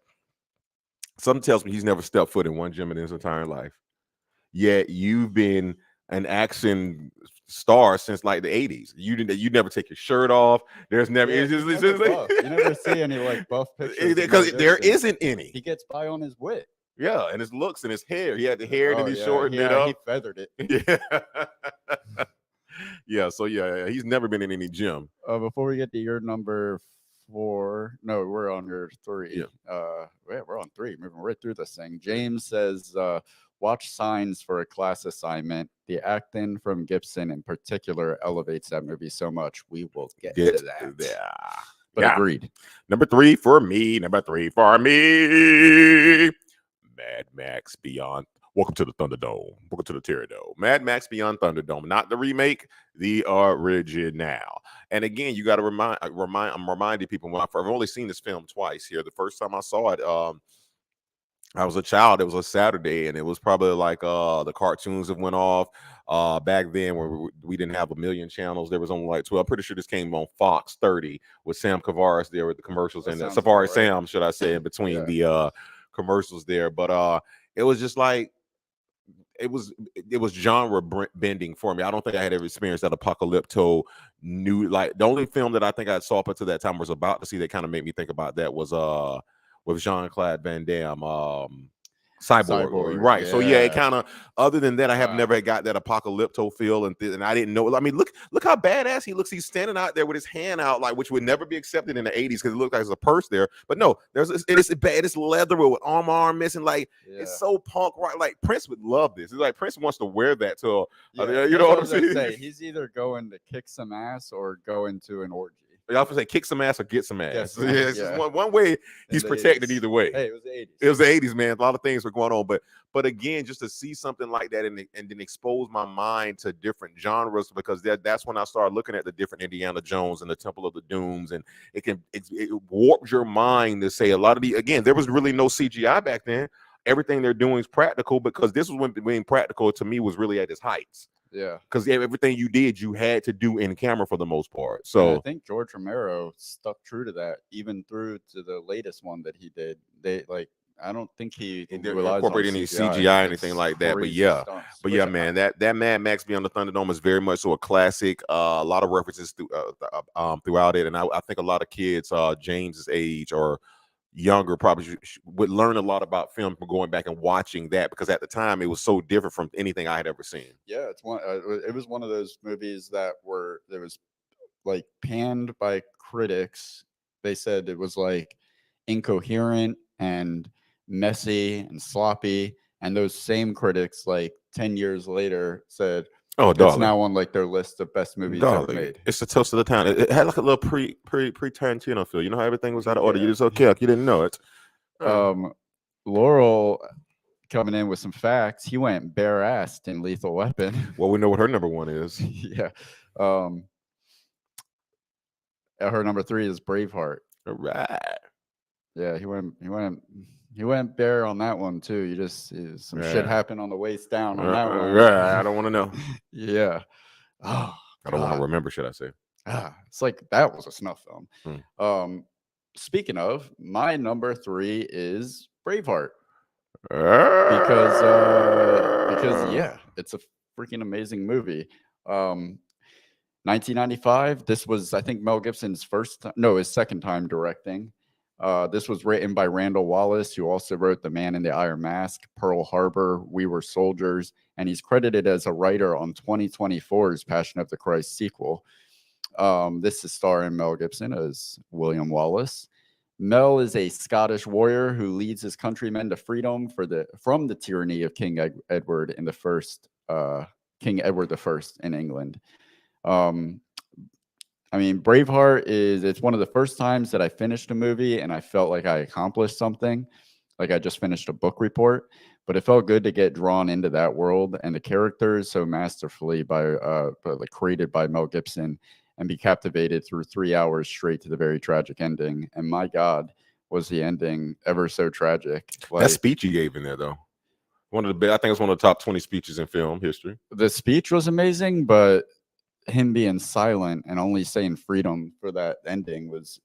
something tells me he's never stepped foot in one gym in his entire life. Yet you've been an action star since like the 80s. You never take your shirt off. There's never, Yeah, it's just buff. You never see any like buff pictures because there isn't any. He gets by on his wit. Yeah, and his looks and his hair. He had the hair and he shortened it Yeah, up. he feathered it. Yeah. Yeah, so yeah, he's never been in any gym. Before we get to your number 4, no, we're on your 3. Yeah. We're on 3, moving right through this thing. James says, watch Signs for a class assignment. The acting from Gibson in particular elevates that movie so much. We will get to that. Yeah. But Yeah. agreed. Number 3 for me. Mad Max Beyond. Welcome to the Thunderdome. Welcome to the Terror Dome. Mad Max Beyond Thunderdome, not the remake, the original. And again, you got to I'm reminding people I've only seen this film twice here. The first time I saw it, I was a child. It was a Saturday, and it was probably like the cartoons that went off back then when we didn't have a million channels. There was only like 12. I'm pretty sure this came on Fox 30 with Sam Kavaris there with the commercials and Safari Sam, should I say, in between the commercials there. But it was just like it was genre bending for me. I don't think I had ever experienced that apocalypto new, like the only film that I think I saw up until that time was about to see that kind of made me think about that was with Jean-Claude Van Damme, Cyborg. Right. Yeah. So yeah, it kind of, other than that, I have never got that apocalypto feel, and I didn't know. I mean, look how badass he looks. He's standing out there with his hand out, like, which would never be accepted in the 80s because it looked like there's a purse there. But no, it's leather with arm missing. Like it's so punk rock. Like Prince would love this. It's like Prince wants to wear that to you know what I'm saying? He's either going to kick some ass or going to an orgy. I often say kick some ass or get some ass. Yes, yeah, one way he's protected 80s. Either way. Hey, it was the 80s. It was the 80s, man. A lot of things were going on, but again, just to see something like that and then expose my mind to different genres, because that's when I started looking at the different Indiana Jones and the Temple of the Dooms, and it warps your mind to say a lot of again, there was really no CGI back then. Everything they're doing is practical, because this was when being practical to me was really at its heights. Yeah, because everything you did, you had to do in camera for the most part. So and I think George Romero stuck true to that, even through to the latest one that he did. I don't think he incorporated any CGI or anything like that. But yeah, man, that Mad Max Beyond the Thunderdome is very much so a classic. A lot of references throughout it, and I think a lot of kids James's age or younger probably would learn a lot about film from going back and watching that, because at the time it was so different from anything I had ever seen. Yeah, it was one of those movies that was like panned by critics. They said it was like incoherent and messy and sloppy, and those same critics like 10 years later said, "Oh, it's now on like their list of best movies ever made." It's the toast of the town. It had like a little pre Tarantino feel. You know how everything was out of order. You just you didn't know it. Laurel coming in with some facts. He went bare-assed in Lethal Weapon. Well, we know what her number 1 is. Yeah. Her number 3 is Braveheart. All right. Yeah, he went bare on that one too. Some shit happened on the waist down on that one. Right. I don't want to know. Yeah. Oh, I don't want to remember, should I say? It's like that was a snuff film. Speaking of, my number 3 is Braveheart. because yeah, it's a freaking amazing movie. 1995. This was, I think, Mel Gibson's his second time directing. This was written by Randall Wallace, who also wrote The Man in the Iron Mask, Pearl Harbor, We Were Soldiers, and he's credited as a writer on 2024's Passion of the Christ sequel. This is starring Mel Gibson as William Wallace. Mel is a Scottish warrior who leads his countrymen to freedom from the tyranny of King Edward in the first King Edward I in England. I mean, Braveheart it's one of the first times that I finished a movie and I felt like I accomplished something, like I just finished a book report. But it felt good to get drawn into that world and the characters so masterfully created by Mel Gibson, and be captivated through 3 hours straight to the very tragic ending. And my God, was the ending ever so tragic. That speech he gave in there, though. I think it's one of the top 20 speeches in film history. The speech was amazing, but him being silent and only saying freedom for that ending was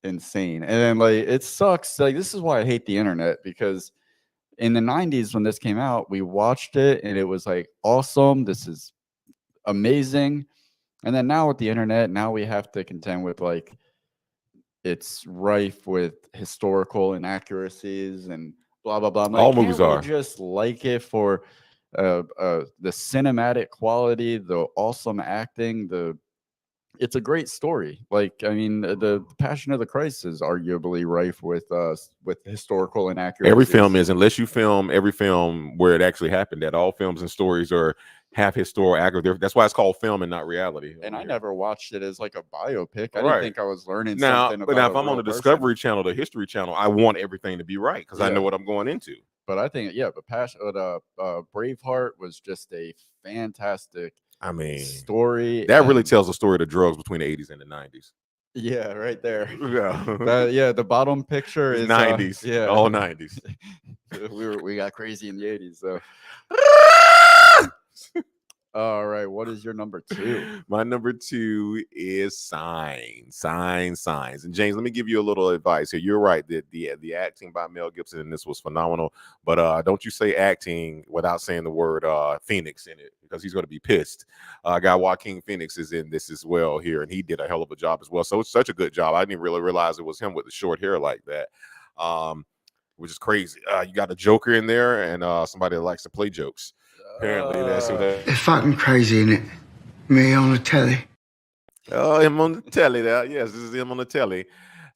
insane. And then it sucks. This is why I hate the internet, because in the 90s when this came out, we watched it and it was awesome. This is amazing. And then now with the internet, now we have to contend with it's rife with historical inaccuracies and blah blah blah. All movies are. Just like it for the cinematic quality, the awesome acting, it's a great story. The Passion of the Christ is arguably rife with historical inaccuracies. Every film is, unless you film every film where it actually happened. That all films and stories have historical accurate. That's why it's called film and not reality. And I never watched it as a biopic. I Right. didn't think I was learning something about. But now, if I'm on the Discovery Channel, the History Channel, I want everything to be right because I know what I'm going into. But I think, Braveheart was just a fantastic story. That really tells the story of the drugs between the 80s and the 90s. Yeah, right there. Yeah. The bottom picture is 90s. All 90s. we got crazy in the 80s, though. All right, what is your number 2? My number 2 is Signs. And James, let me give you a little advice here. You're right that the acting by Mel Gibson in this was phenomenal, but don't you say acting without saying the word Phoenix in it, because he's going to be pissed. Guy Joaquin Phoenix is in this as well here, and he did a hell of a job as well. So it's such a good job. I didn't really realize it was him with the short hair like that, which is crazy. You got a Joker in there and somebody that likes to play jokes. Apparently, that's who that. They're fucking crazy, isn't it? Me on the telly. Oh, him on the telly there. Yes, this is him on the telly.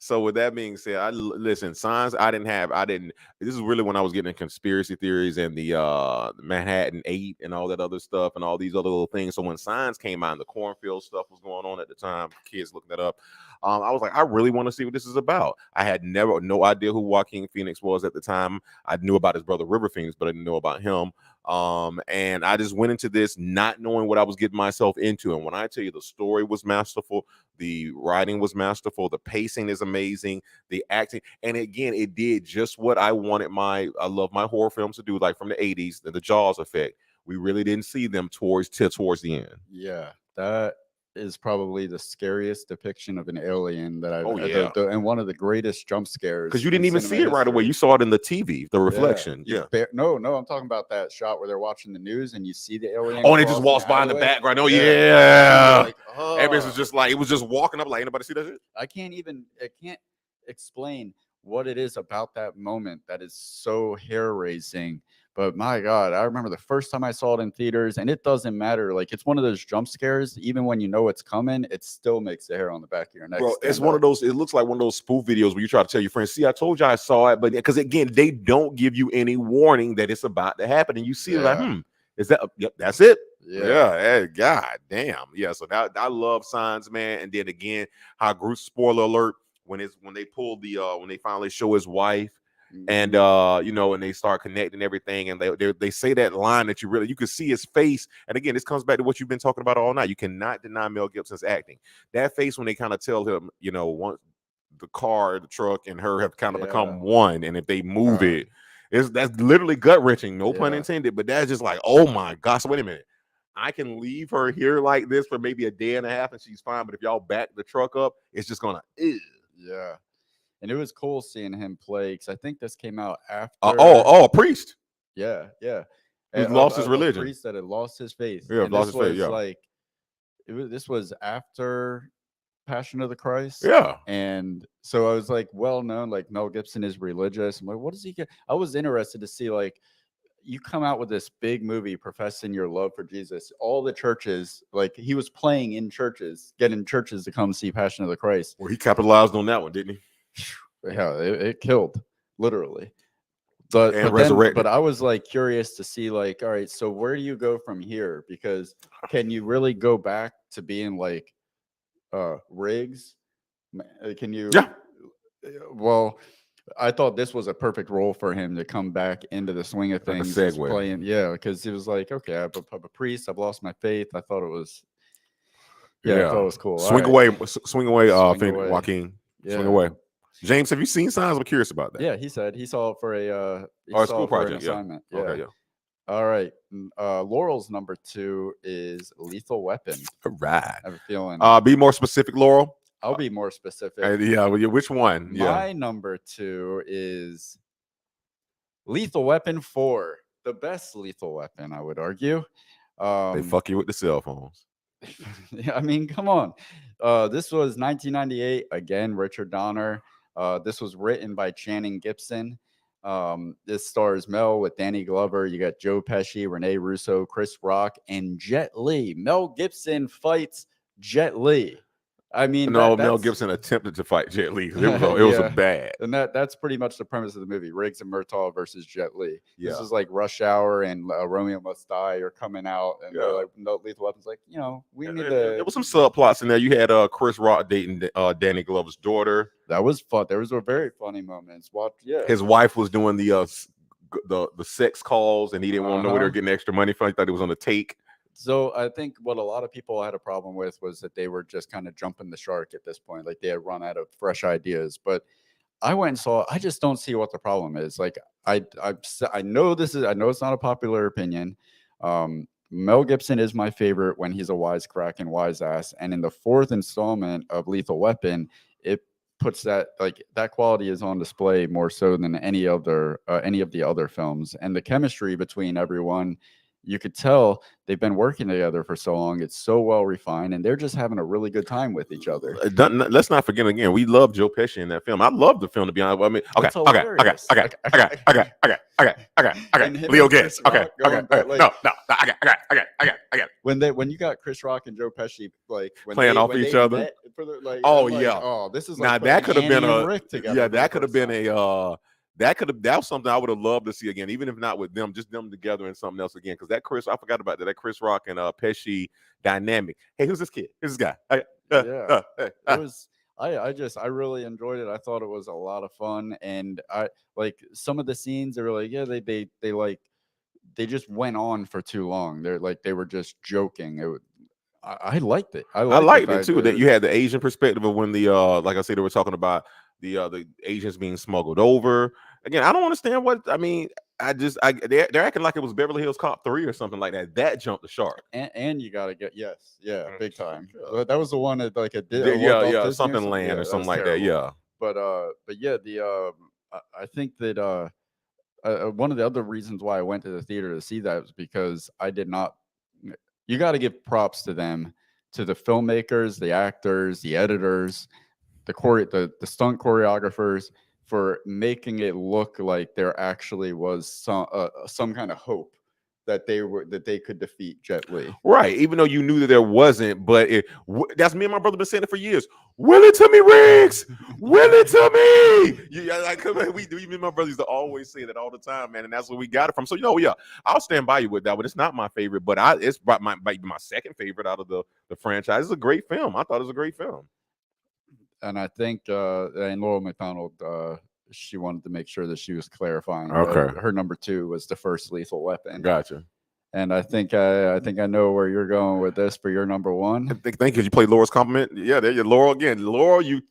So with that being said, listen, Signs, I didn't. This is really when I was getting into conspiracy theories and the Manhattan 8 and all that other stuff and all these other little things. So when Signs came out and the cornfield stuff was going on at the time, kids looking that up, I was like, I really want to see what this is about. I had no idea who Joaquin Phoenix was at the time. I knew about his brother River Phoenix, but I didn't know about him. And I just went into this not knowing what I was getting myself into. And when I tell you the story was masterful, the writing was masterful, the pacing is amazing, the acting, and again, it did just what I wanted. I love my horror films to do, like from the 80s, the Jaws effect. We really didn't see them towards the end. Yeah, that is probably the scariest depiction of an alien that I've and one of the greatest jump scares, because you didn't even see it right away. You saw it in the TV, the reflection. No, I'm talking about that shot where they're watching the news and you see the alien. Oh, and it just walks by in the background. Oh yeah. Everybody was just it was just walking up. Like, anybody see that shit? I can't explain what it is about that moment that is so hair raising. But my God, I remember the first time I saw it in theaters, and it doesn't matter. It's one of those jump scares. Even when you know it's coming, it still makes the hair on the back of your neck. Bro, it's one of those. It looks like one of those spoof videos where you try to tell your friends, "See, I told you I saw it," but because again, they don't give you any warning that it's about to happen, and you see it is that? Yep, that's it. Yeah. God damn. Yeah. So that I love Signs, man. And then again, how Groot, spoiler alert, when they pull when they finally show his wife. And and they start connecting everything, and they say that line that you could see his face. And again, this comes back to what you've been talking about all night. You cannot deny Mel Gibson's acting. That face when they kind of tell him, once the car, the truck, and her have kind of become one, and if they move that's literally gut wrenching. No pun intended, but that's just like, oh my gosh. Wait a minute. I can leave her here like this for maybe a day and a half, and she's fine. But if y'all back the truck up, it's just gonna. Yeah. and it was cool seeing him play because I think this came out after. A priest yeah. who lost his religion. A priest that had lost his faith. Yeah, and lost this his faith, was yeah. like this was after Passion of the Christ. Yeah. And so I was like, well known, like Mel Gibson is religious. I'm like, what does he get? I was interested to see, like, you come out with this big movie professing your love for Jesus. All the churches, like he was playing in churches, getting churches to come see Passion of the Christ. Well, he capitalized on that one, didn't he? Yeah, it killed, literally. But And but resurrected. I was like curious to see, like, all right, so where do you go from here? Because can you really go back to being like Riggs? Can you? Yeah. Well, I thought this was a perfect role for him to come back into the swing of Like a things. Just segue. playing, yeah, because he was like, okay, I'm a priest. I've lost my faith. I thought it was, I thought it was cool. Swing All right. away, swing away, Swing away. Joaquin. Yeah. Swing away. James, have you seen Signs? I'm curious about that. Yeah, he said he saw it for a School project. an assignment. Yeah. Okay, yeah. All right. Laurel's number 2 is Lethal Weapon. All right. I have a feeling. Be more specific, Laurel. I'll be more specific. Which one? My number 2 is Lethal Weapon 4, the best Lethal Weapon, I would argue. They fuck you with the cell phones. I mean, come on. This was 1998. Again, Richard Donner. This was written by Channing Gibson. This stars Mel with Danny Glover. You got Joe Pesci, Rene Russo, Chris Rock, and Jet Li. Mel Gibson fights Jet Li. I mean, Mel Gibson attempted to fight Jet Li. It was a bad. And that's pretty much the premise of the movie: Riggs and Murtaugh versus Jet Li. Yeah. This is like Rush Hour and Romeo Must Die are coming out, and they're like, no, Lethal Weapon's like, we need to. There was some subplots in there. You had Chris Rock dating Danny Glover's daughter. That was fun. There was a very funny moments. His wife was doing the sex calls, and he didn't want to know where they were getting extra money from. He thought it was on the take. So I think what a lot of people had a problem with was that they were just kind of jumping the shark at this point. Like they had run out of fresh ideas. But I went and saw, I just don't see what the problem is. Like I know it's not a popular opinion. Mel Gibson is my favorite when he's a wisecrack and wise ass. And in the 4th installment of Lethal Weapon, it puts that quality is on display more so than any of the other films. And the chemistry between everyone, you could tell they've been working together for so long. It's so well refined, and they're just having a really good time with each other. Let's not forget again, we love Joe Pesci in that film. I love the film, to be honest. I mean, okay. Leo Getz. Okay. No, I got it. When you got Chris Rock and Joe Pesci like playing off each other. This is now like that could have been that could have been that was something I would have loved to see again, even if not with them, just them together and something else again. Because I forgot about that Chris Rock and Pesci dynamic. Hey, who's this kid? Who's this guy? It was. I really enjoyed it. I thought it was a lot of fun, and I like some of the scenes. They were like, they just went on for too long. They were just joking. I liked it. I liked it too. That you had the Asian perspective of when the like I said, they were talking about the Asians being smuggled over. Again, I don't understand what I mean. They're acting like it was Beverly Hills Cop 3 or something like that. That jumped the shark. And you gotta get big time. That was the one that something land or something like that. Yeah. But I think that one of the other reasons why I went to the theater to see that was because I did not. You got to give props to them, to the filmmakers, the actors, the editors, the stunt choreographers, for making it look like there actually was some kind of hope that they could defeat Jet Li. Right, even though you knew that there wasn't, but that's me and my brother been saying it for years. Will it to me, Riggs? Will it to me? Me and my brother used to always say that all the time, man, and that's where we got it from. So I'll stand by you with that one. It's not my favorite, but it's my second favorite out of the franchise. It's a great film. I thought it was a great film. And I think and Laurel McDonald, she wanted to make sure that she was clarifying. Okay. Her number 2 was the first Lethal Weapon. Gotcha. And I think I know where you're going with this for your number 1. Thank you. You played Laura's compliment. Yeah, there you Laurel again. Laurel, you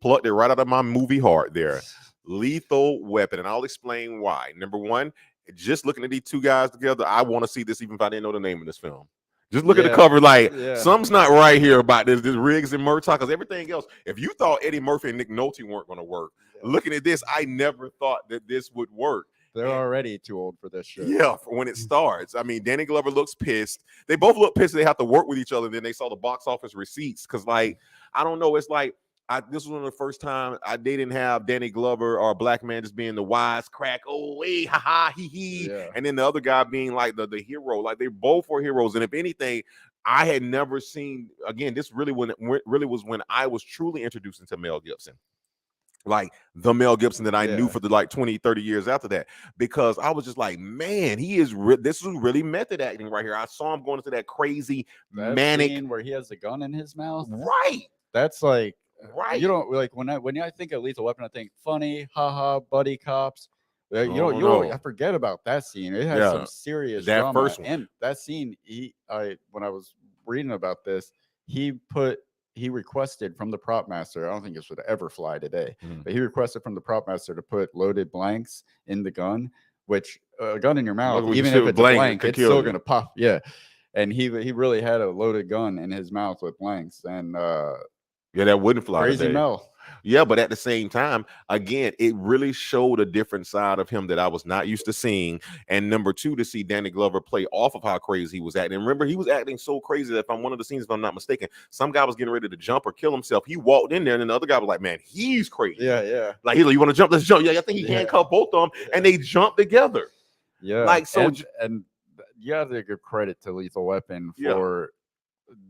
plucked it right out of my movie heart there. Lethal Weapon, and I'll explain why. Number 1, just looking at these two guys together, I want to see this even if I didn't know the name of this film. Just look at the Yeah. cover, like Yeah. something's not right here about this Riggs and Murtaugh, because everything else. If you thought Eddie Murphy and Nick Nolte weren't going to work, looking at this, I never thought that this would work. They're already too old for this shit. Yeah, for when it starts. I mean, Danny Glover looks pissed. They both look pissed. They have to work with each other. And then they saw the box office receipts because, like, I don't know. It's like this was one of the first time they didn't have Danny Glover or a black man just being the wise crack. Oh, hey, ha ha, he he. Yeah. And then the other guy being like the hero. Like they both were heroes. And if anything, I had never seen. Again, this really was when I was truly introduced into Mel Gibson. Like the Mel Gibson that I knew for the like 20, 30 years after that, because I was just like, man, he is this is really method acting right here. I saw him going into that crazy manic scene where he has the gun in his mouth. Right. That's like, right. You don't like when I think of Lethal Weapon, I think funny, haha, buddy cops. You no. I forget about that scene. It has some serious that drama. first one. And that scene, when I was reading about this, he requested from the prop master. I don't think this would ever fly today, but he requested from the prop master to put loaded blanks in the gun, which a gun in your mouth, even if it's a blank, it's still going to pop. Yeah. And he really had a loaded gun in his mouth with blanks. And yeah, that wouldn't fly crazy today. Mel. Yeah, but at the same time, again, it really showed a different side of him that I was not used to seeing. And number two, to see Danny Glover play off of how crazy he was acting. And remember, he was acting so crazy that on one of the scenes, if I'm not mistaken, some guy was getting ready to jump or kill himself. He walked in there, and then the other guy was like, "Man, he's crazy." Yeah. Like, he's like, "You want to jump? Let's jump." Yeah, I think he handcuffed both of them, and they jumped together. Yeah, like so. And you have to give credit to Lethal Weapon for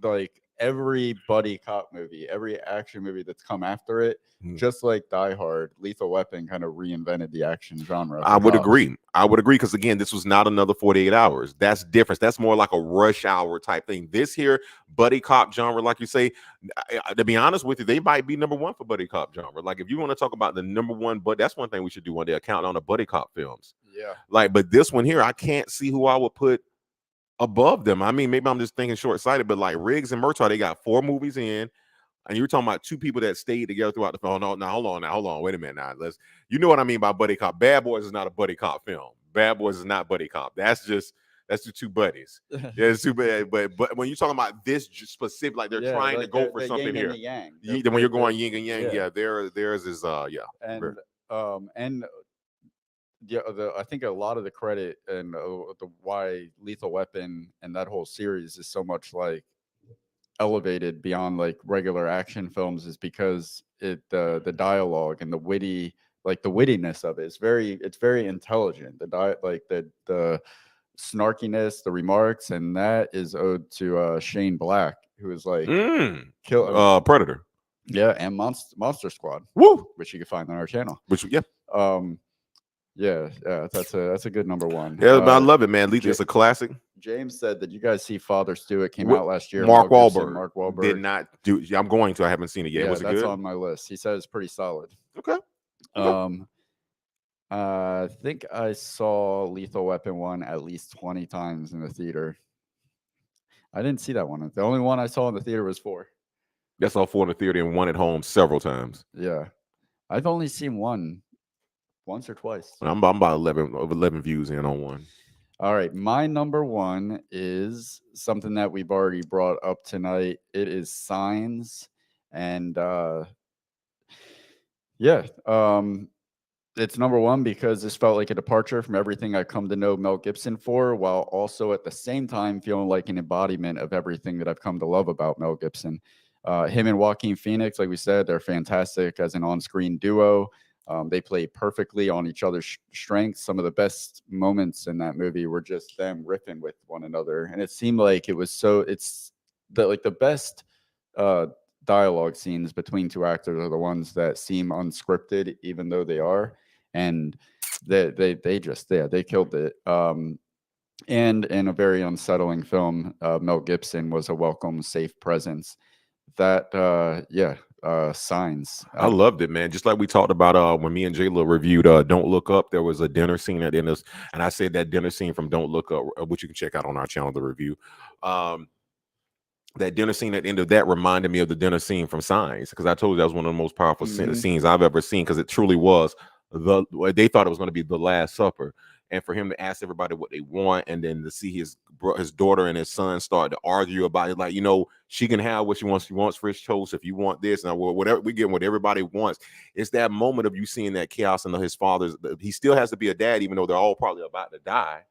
like every buddy cop movie, every action movie that's come after it, just like Die Hard, Lethal Weapon kind of reinvented the action genre. I would agree. Because again, this was not another 48 hours. That's different. That's more like a rush hour type thing. This here, buddy cop genre, like you say, to be honest with you, they might be number one for buddy cop genre. Like if you want to talk about the number one, but that's one thing we should do one day, a countdown of buddy cop films. Yeah. Like, but this one here, I can't see who I would put above them. I mean, maybe I'm just thinking short-sighted, but like Riggs and Murtaugh, they got 4 movies in, and you're talking about 2 people that stayed together throughout the film. No, now hold on, wait a minute. Now you know what I mean by buddy cop. Bad Boys is not a buddy cop film. Bad Boys is not buddy cop. That's the 2 buddies. Yeah, it's too bad. But when you're talking about this specific, like they're trying to go for something here. When you're going yin and yang, theirs is and I think a lot of the credit and the why Lethal Weapon and that whole series is so much like elevated beyond like regular action films is because the dialogue and the wittiness of it is it's very intelligent. The snarkiness, the remarks, and that is owed to Shane Black, who is like Predator. Yeah, and Monster Squad. Woo! Which you can find on our channel. That's a good number one. Yeah, I love it, man. It's a classic. James said that you guys see Father Stew. It came out last year. Mark Gibson, Wahlberg did not do. I'm going to. I haven't seen it yet. Was it that's good? on my list. He said it's pretty solid. Okay. I think I saw Lethal Weapon 1 at least 20 times in the theater. I didn't see that one. The only one I saw in the theater was 4. That's all 4 in the theater and 1 at home several times. Yeah, I've only seen 1 once or twice. I'm about 11 views in on 1. All right, my number 1 is something that we've already brought up tonight. It is Signs, and it's number 1 because this felt like a departure from everything I've come to know Mel Gibson for, while also at the same time feeling like an embodiment of everything that I've come to love about Mel Gibson. Him and Joaquin Phoenix, like we said, they're fantastic as an on-screen duo. They play perfectly on each other's strengths. Some of the best moments in that movie were just them riffing with one another, and it seemed like it was the best dialogue scenes between 2 actors are the ones that seem unscripted, even though they are, and they killed it. And in a very unsettling film, Mel Gibson was a welcome, safe presence. Signs. I loved it, man. Just like we talked about when me and Jayla reviewed Don't Look Up, there was a dinner scene at the end of, and I said that dinner scene from Don't Look Up, which you can check out on our channel, the review. That dinner scene at the end of that reminded me of the dinner scene from Signs, because I told you that was one of the most powerful scenes I've ever seen, because it truly was they thought it was going to be the Last Supper. and for him to ask everybody what they want, and then to see his daughter and his son start to argue about it, like, she can have what she wants. She wants French toast. If you want this, and whatever, we get what everybody wants. It's that moment of you seeing that chaos, and his father's. He still has to be a dad, even though they're all probably about to die,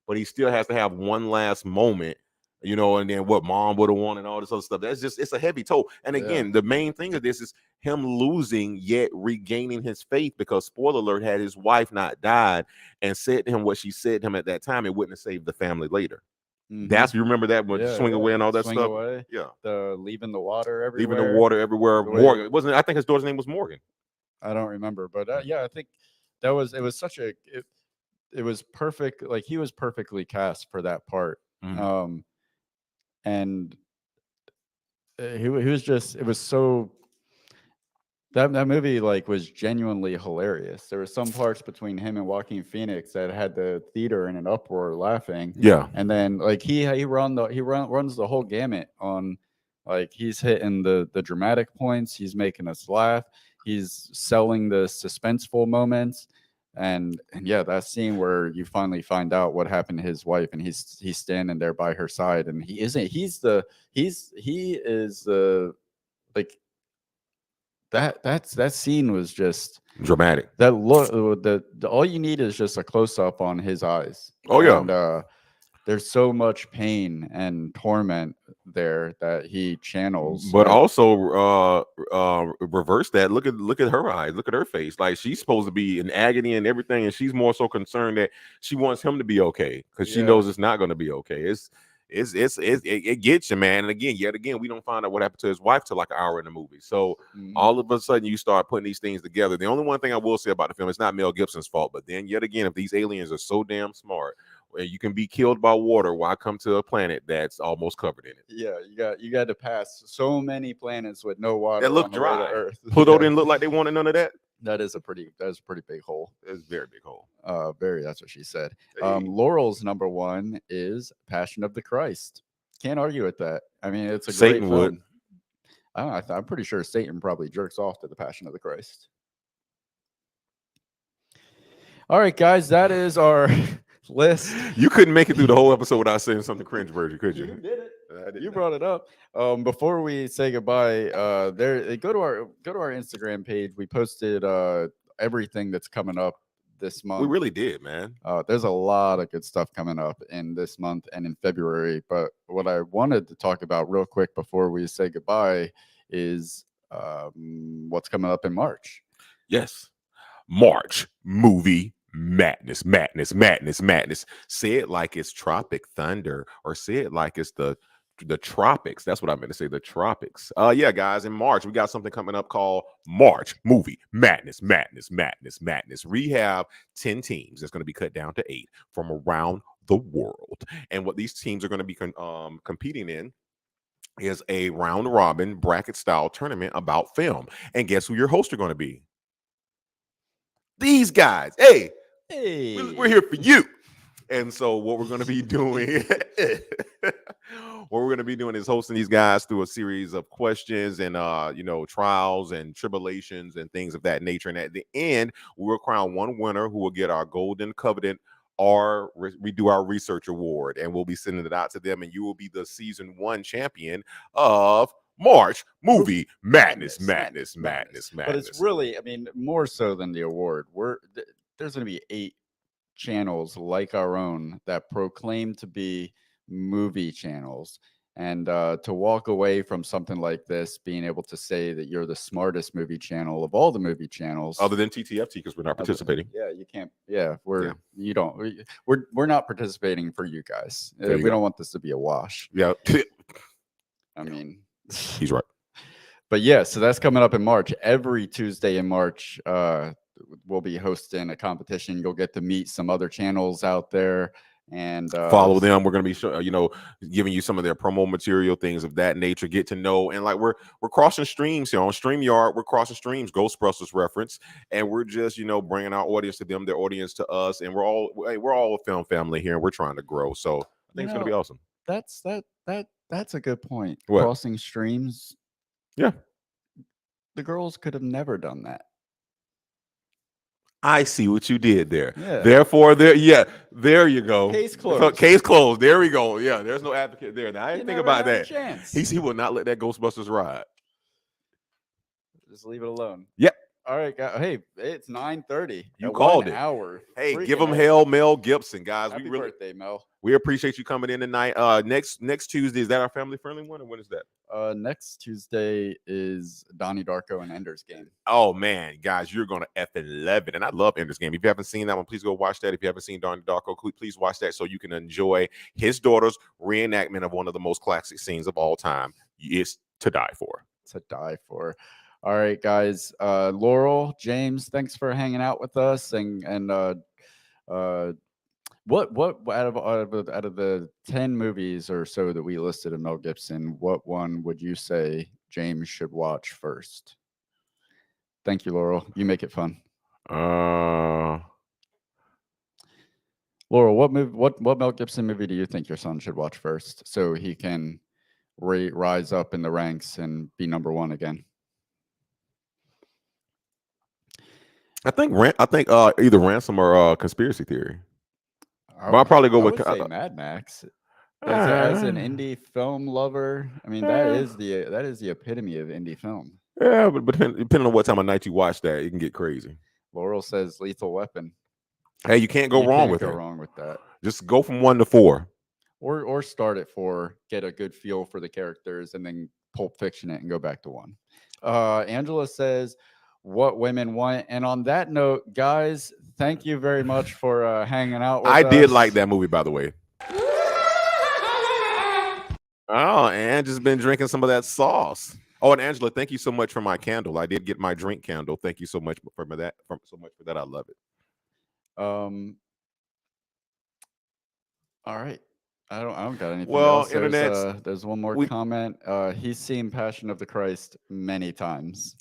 but he still has to have one last moment. And then what mom would have wanted and all this other stuff. That's just, it's a heavy toll. And again, the main thing of this is him losing yet regaining his faith, because spoiler alert, had his wife not died and said to him what she said to him at that time, it wouldn't have saved the family later. That's, you remember that when swing away and all that swing stuff. Away, yeah, the leaving the water everywhere. Leaving the water everywhere. Morgan wasn't. I think his daughter's name was Morgan. I don't remember, but I think it was such a it was perfect. Like, he was perfectly cast for that part. And he was just, it was so, that movie like was genuinely hilarious. There were some parts between him and Joaquin Phoenix that had the theater in an uproar laughing. Yeah. And then like he runs the whole gamut on, like, he's hitting the dramatic points, he's making us laugh, he's selling the suspenseful moments. And yeah, that scene where you finally find out what happened to his wife, and he's standing there by her side, and he is like, that scene was just dramatic. That look, all you need is just a close up on his eyes. Oh yeah. And there's so much pain and torment there that he channels. But also reverse that. Look at her eyes. Look at her face. Like, she's supposed to be in agony and everything, and she's more so concerned that she wants him to be okay, because she knows it's not going to be okay. It gets you, man. And yet again, we don't find out what happened to his wife till like an hour in the movie. So all of a sudden, you start putting these things together. The only one thing I will say about the film, it's not Mel Gibson's fault. But then yet again, if these aliens are so damn smart, where you can be killed by water, why come to a planet that's almost covered in it? Yeah, you got to pass so many planets with no water that look on the dry. way to Earth. Pluto didn't look like they wanted none of that. That is a pretty big hole. It's a very big hole. That's what she said. Hey. Laurel's number one is Passion of the Christ. Can't argue with that. I mean, it's a Satan great film. would. I don't know, I'm pretty sure Satan probably jerks off to the Passion of the Christ. All right, guys, that is our list. You couldn't make it through the whole episode without saying something cringe version, could you? You did it. You brought it up. Before we say goodbye, go to our Instagram page. We posted everything that's coming up this month. We really did, man. There's a lot of good stuff coming up in this month and in February. But what I wanted to talk about real quick before we say goodbye is what's coming up in March. Yes. March movie madness. Say it like it's Tropic Thunder, or say it like it's the tropics. That's what I meant to say, the tropics. Yeah, guys, in March we got something coming up called March movie madness. We have 10 teams that's going to be cut down to 8 from around the world, and what these teams are going to be competing in is a round robin bracket style tournament about film. And guess who your hosts are going to be? These guys. Hey, we're here for you. And so what we're going to be doing is hosting these guys through a series of questions and trials and tribulations and things of that nature. And at the end, we will crown one winner who will get our golden covenant, or we do our research award, and we'll be sending it out to them, and you will be the season 1 champion of March movie madness. But it's really, I mean, more so than the award. There's going to be 8 channels like our own that proclaim to be movie channels, and to walk away from something like this, being able to say that you're the smartest movie channel of all the movie channels, other than TTFT, because we're not participating. You can't. We're not participating for you guys. We don't want this to be a wash. Yeah. I mean, he's right. But yeah, so that's coming up in March. Every Tuesday in March, we'll be hosting a competition. You'll get to meet some other channels out there and follow them. We're going to be giving you some of their promo material, things of that nature. Get to know, and like we're crossing streams here on StreamYard. We're crossing streams, Ghostbusters reference, and we're just bringing our audience to them, their audience to us, and we're all a film family here, and we're trying to grow. So I think it's going to be awesome. That's a good point. What? Crossing streams. Yeah. The girls could have never done that. I see what you did there. Yeah. Therefore, there you go. Case So, closed. case closed. There we go. Yeah, there's no advocate there. Now I You didn't think never about had a that. chance. He will not let that Ghostbusters ride. Just leave it alone. Yep. All right, guys. Hey, it's 9:30. You At called 1 it. hour. Hey, give Freaking him A. hell, Mel Gibson, guys. Happy we really birthday, Mel. we appreciate you coming in tonight. Next Tuesday, is that our family friendly one, or when is that? Next Tuesday is Donnie Darko and Ender's Game. Oh man, guys, you're gonna effing love it. And I love Ender's Game. If you haven't seen that one, please go watch that. If you haven't seen Donnie Darko, please watch that so you can enjoy his daughter's reenactment of one of the most classic scenes of all time. It's to die for. To die for. All right, guys. Laurel, James, thanks for hanging out with us. And what out of the 10 movies or so that we listed of Mel Gibson, what one would you say James should watch first? Thank you, Laurel. You make it fun. Laurel, what Mel Gibson movie do you think your son should watch first so he can rise up in the ranks and be number one again? I think either Ransom or Conspiracy Theory. But I'll probably go I with would say Mad Max. As an indie film lover, I mean that is the epitome of indie film. Yeah, but depending on what time of night you watch that, it can get crazy. Laurel says Lethal Weapon. Hey, you can't go wrong with it. Wrong with that. Just go from 1 to 4. Or start at 4, get a good feel for the characters, and then Pulp Fiction it and go back to 1. Angela says What Women Want. And on that note, guys, thank you very much for hanging out with us. I did like that movie, by the way. Oh, and just been drinking some of that sauce. Oh, and Angela, thank you so much for my candle. I did get my drink candle. Thank you so much for that. I love it. All right. I don't got anything Well, else. There's one more comment. He's seen Passion of the Christ many times.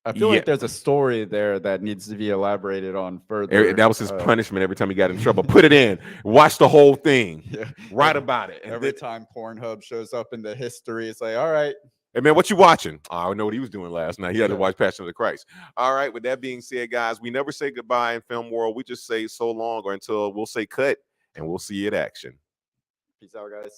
I feel like there's a story there that needs to be elaborated on further. That was his punishment every time he got in trouble. Put it in. Watch the whole thing. Yeah. Write about it. Every time Pornhub shows up in the history, it's like, all right. Hey, man, what you watching? Oh, I know what he was doing last night. He had to watch Passion of the Christ. All right, with that being said, guys, we never say goodbye in film world. We just say so long or until we'll say cut, and we'll see you in action. Peace out, guys.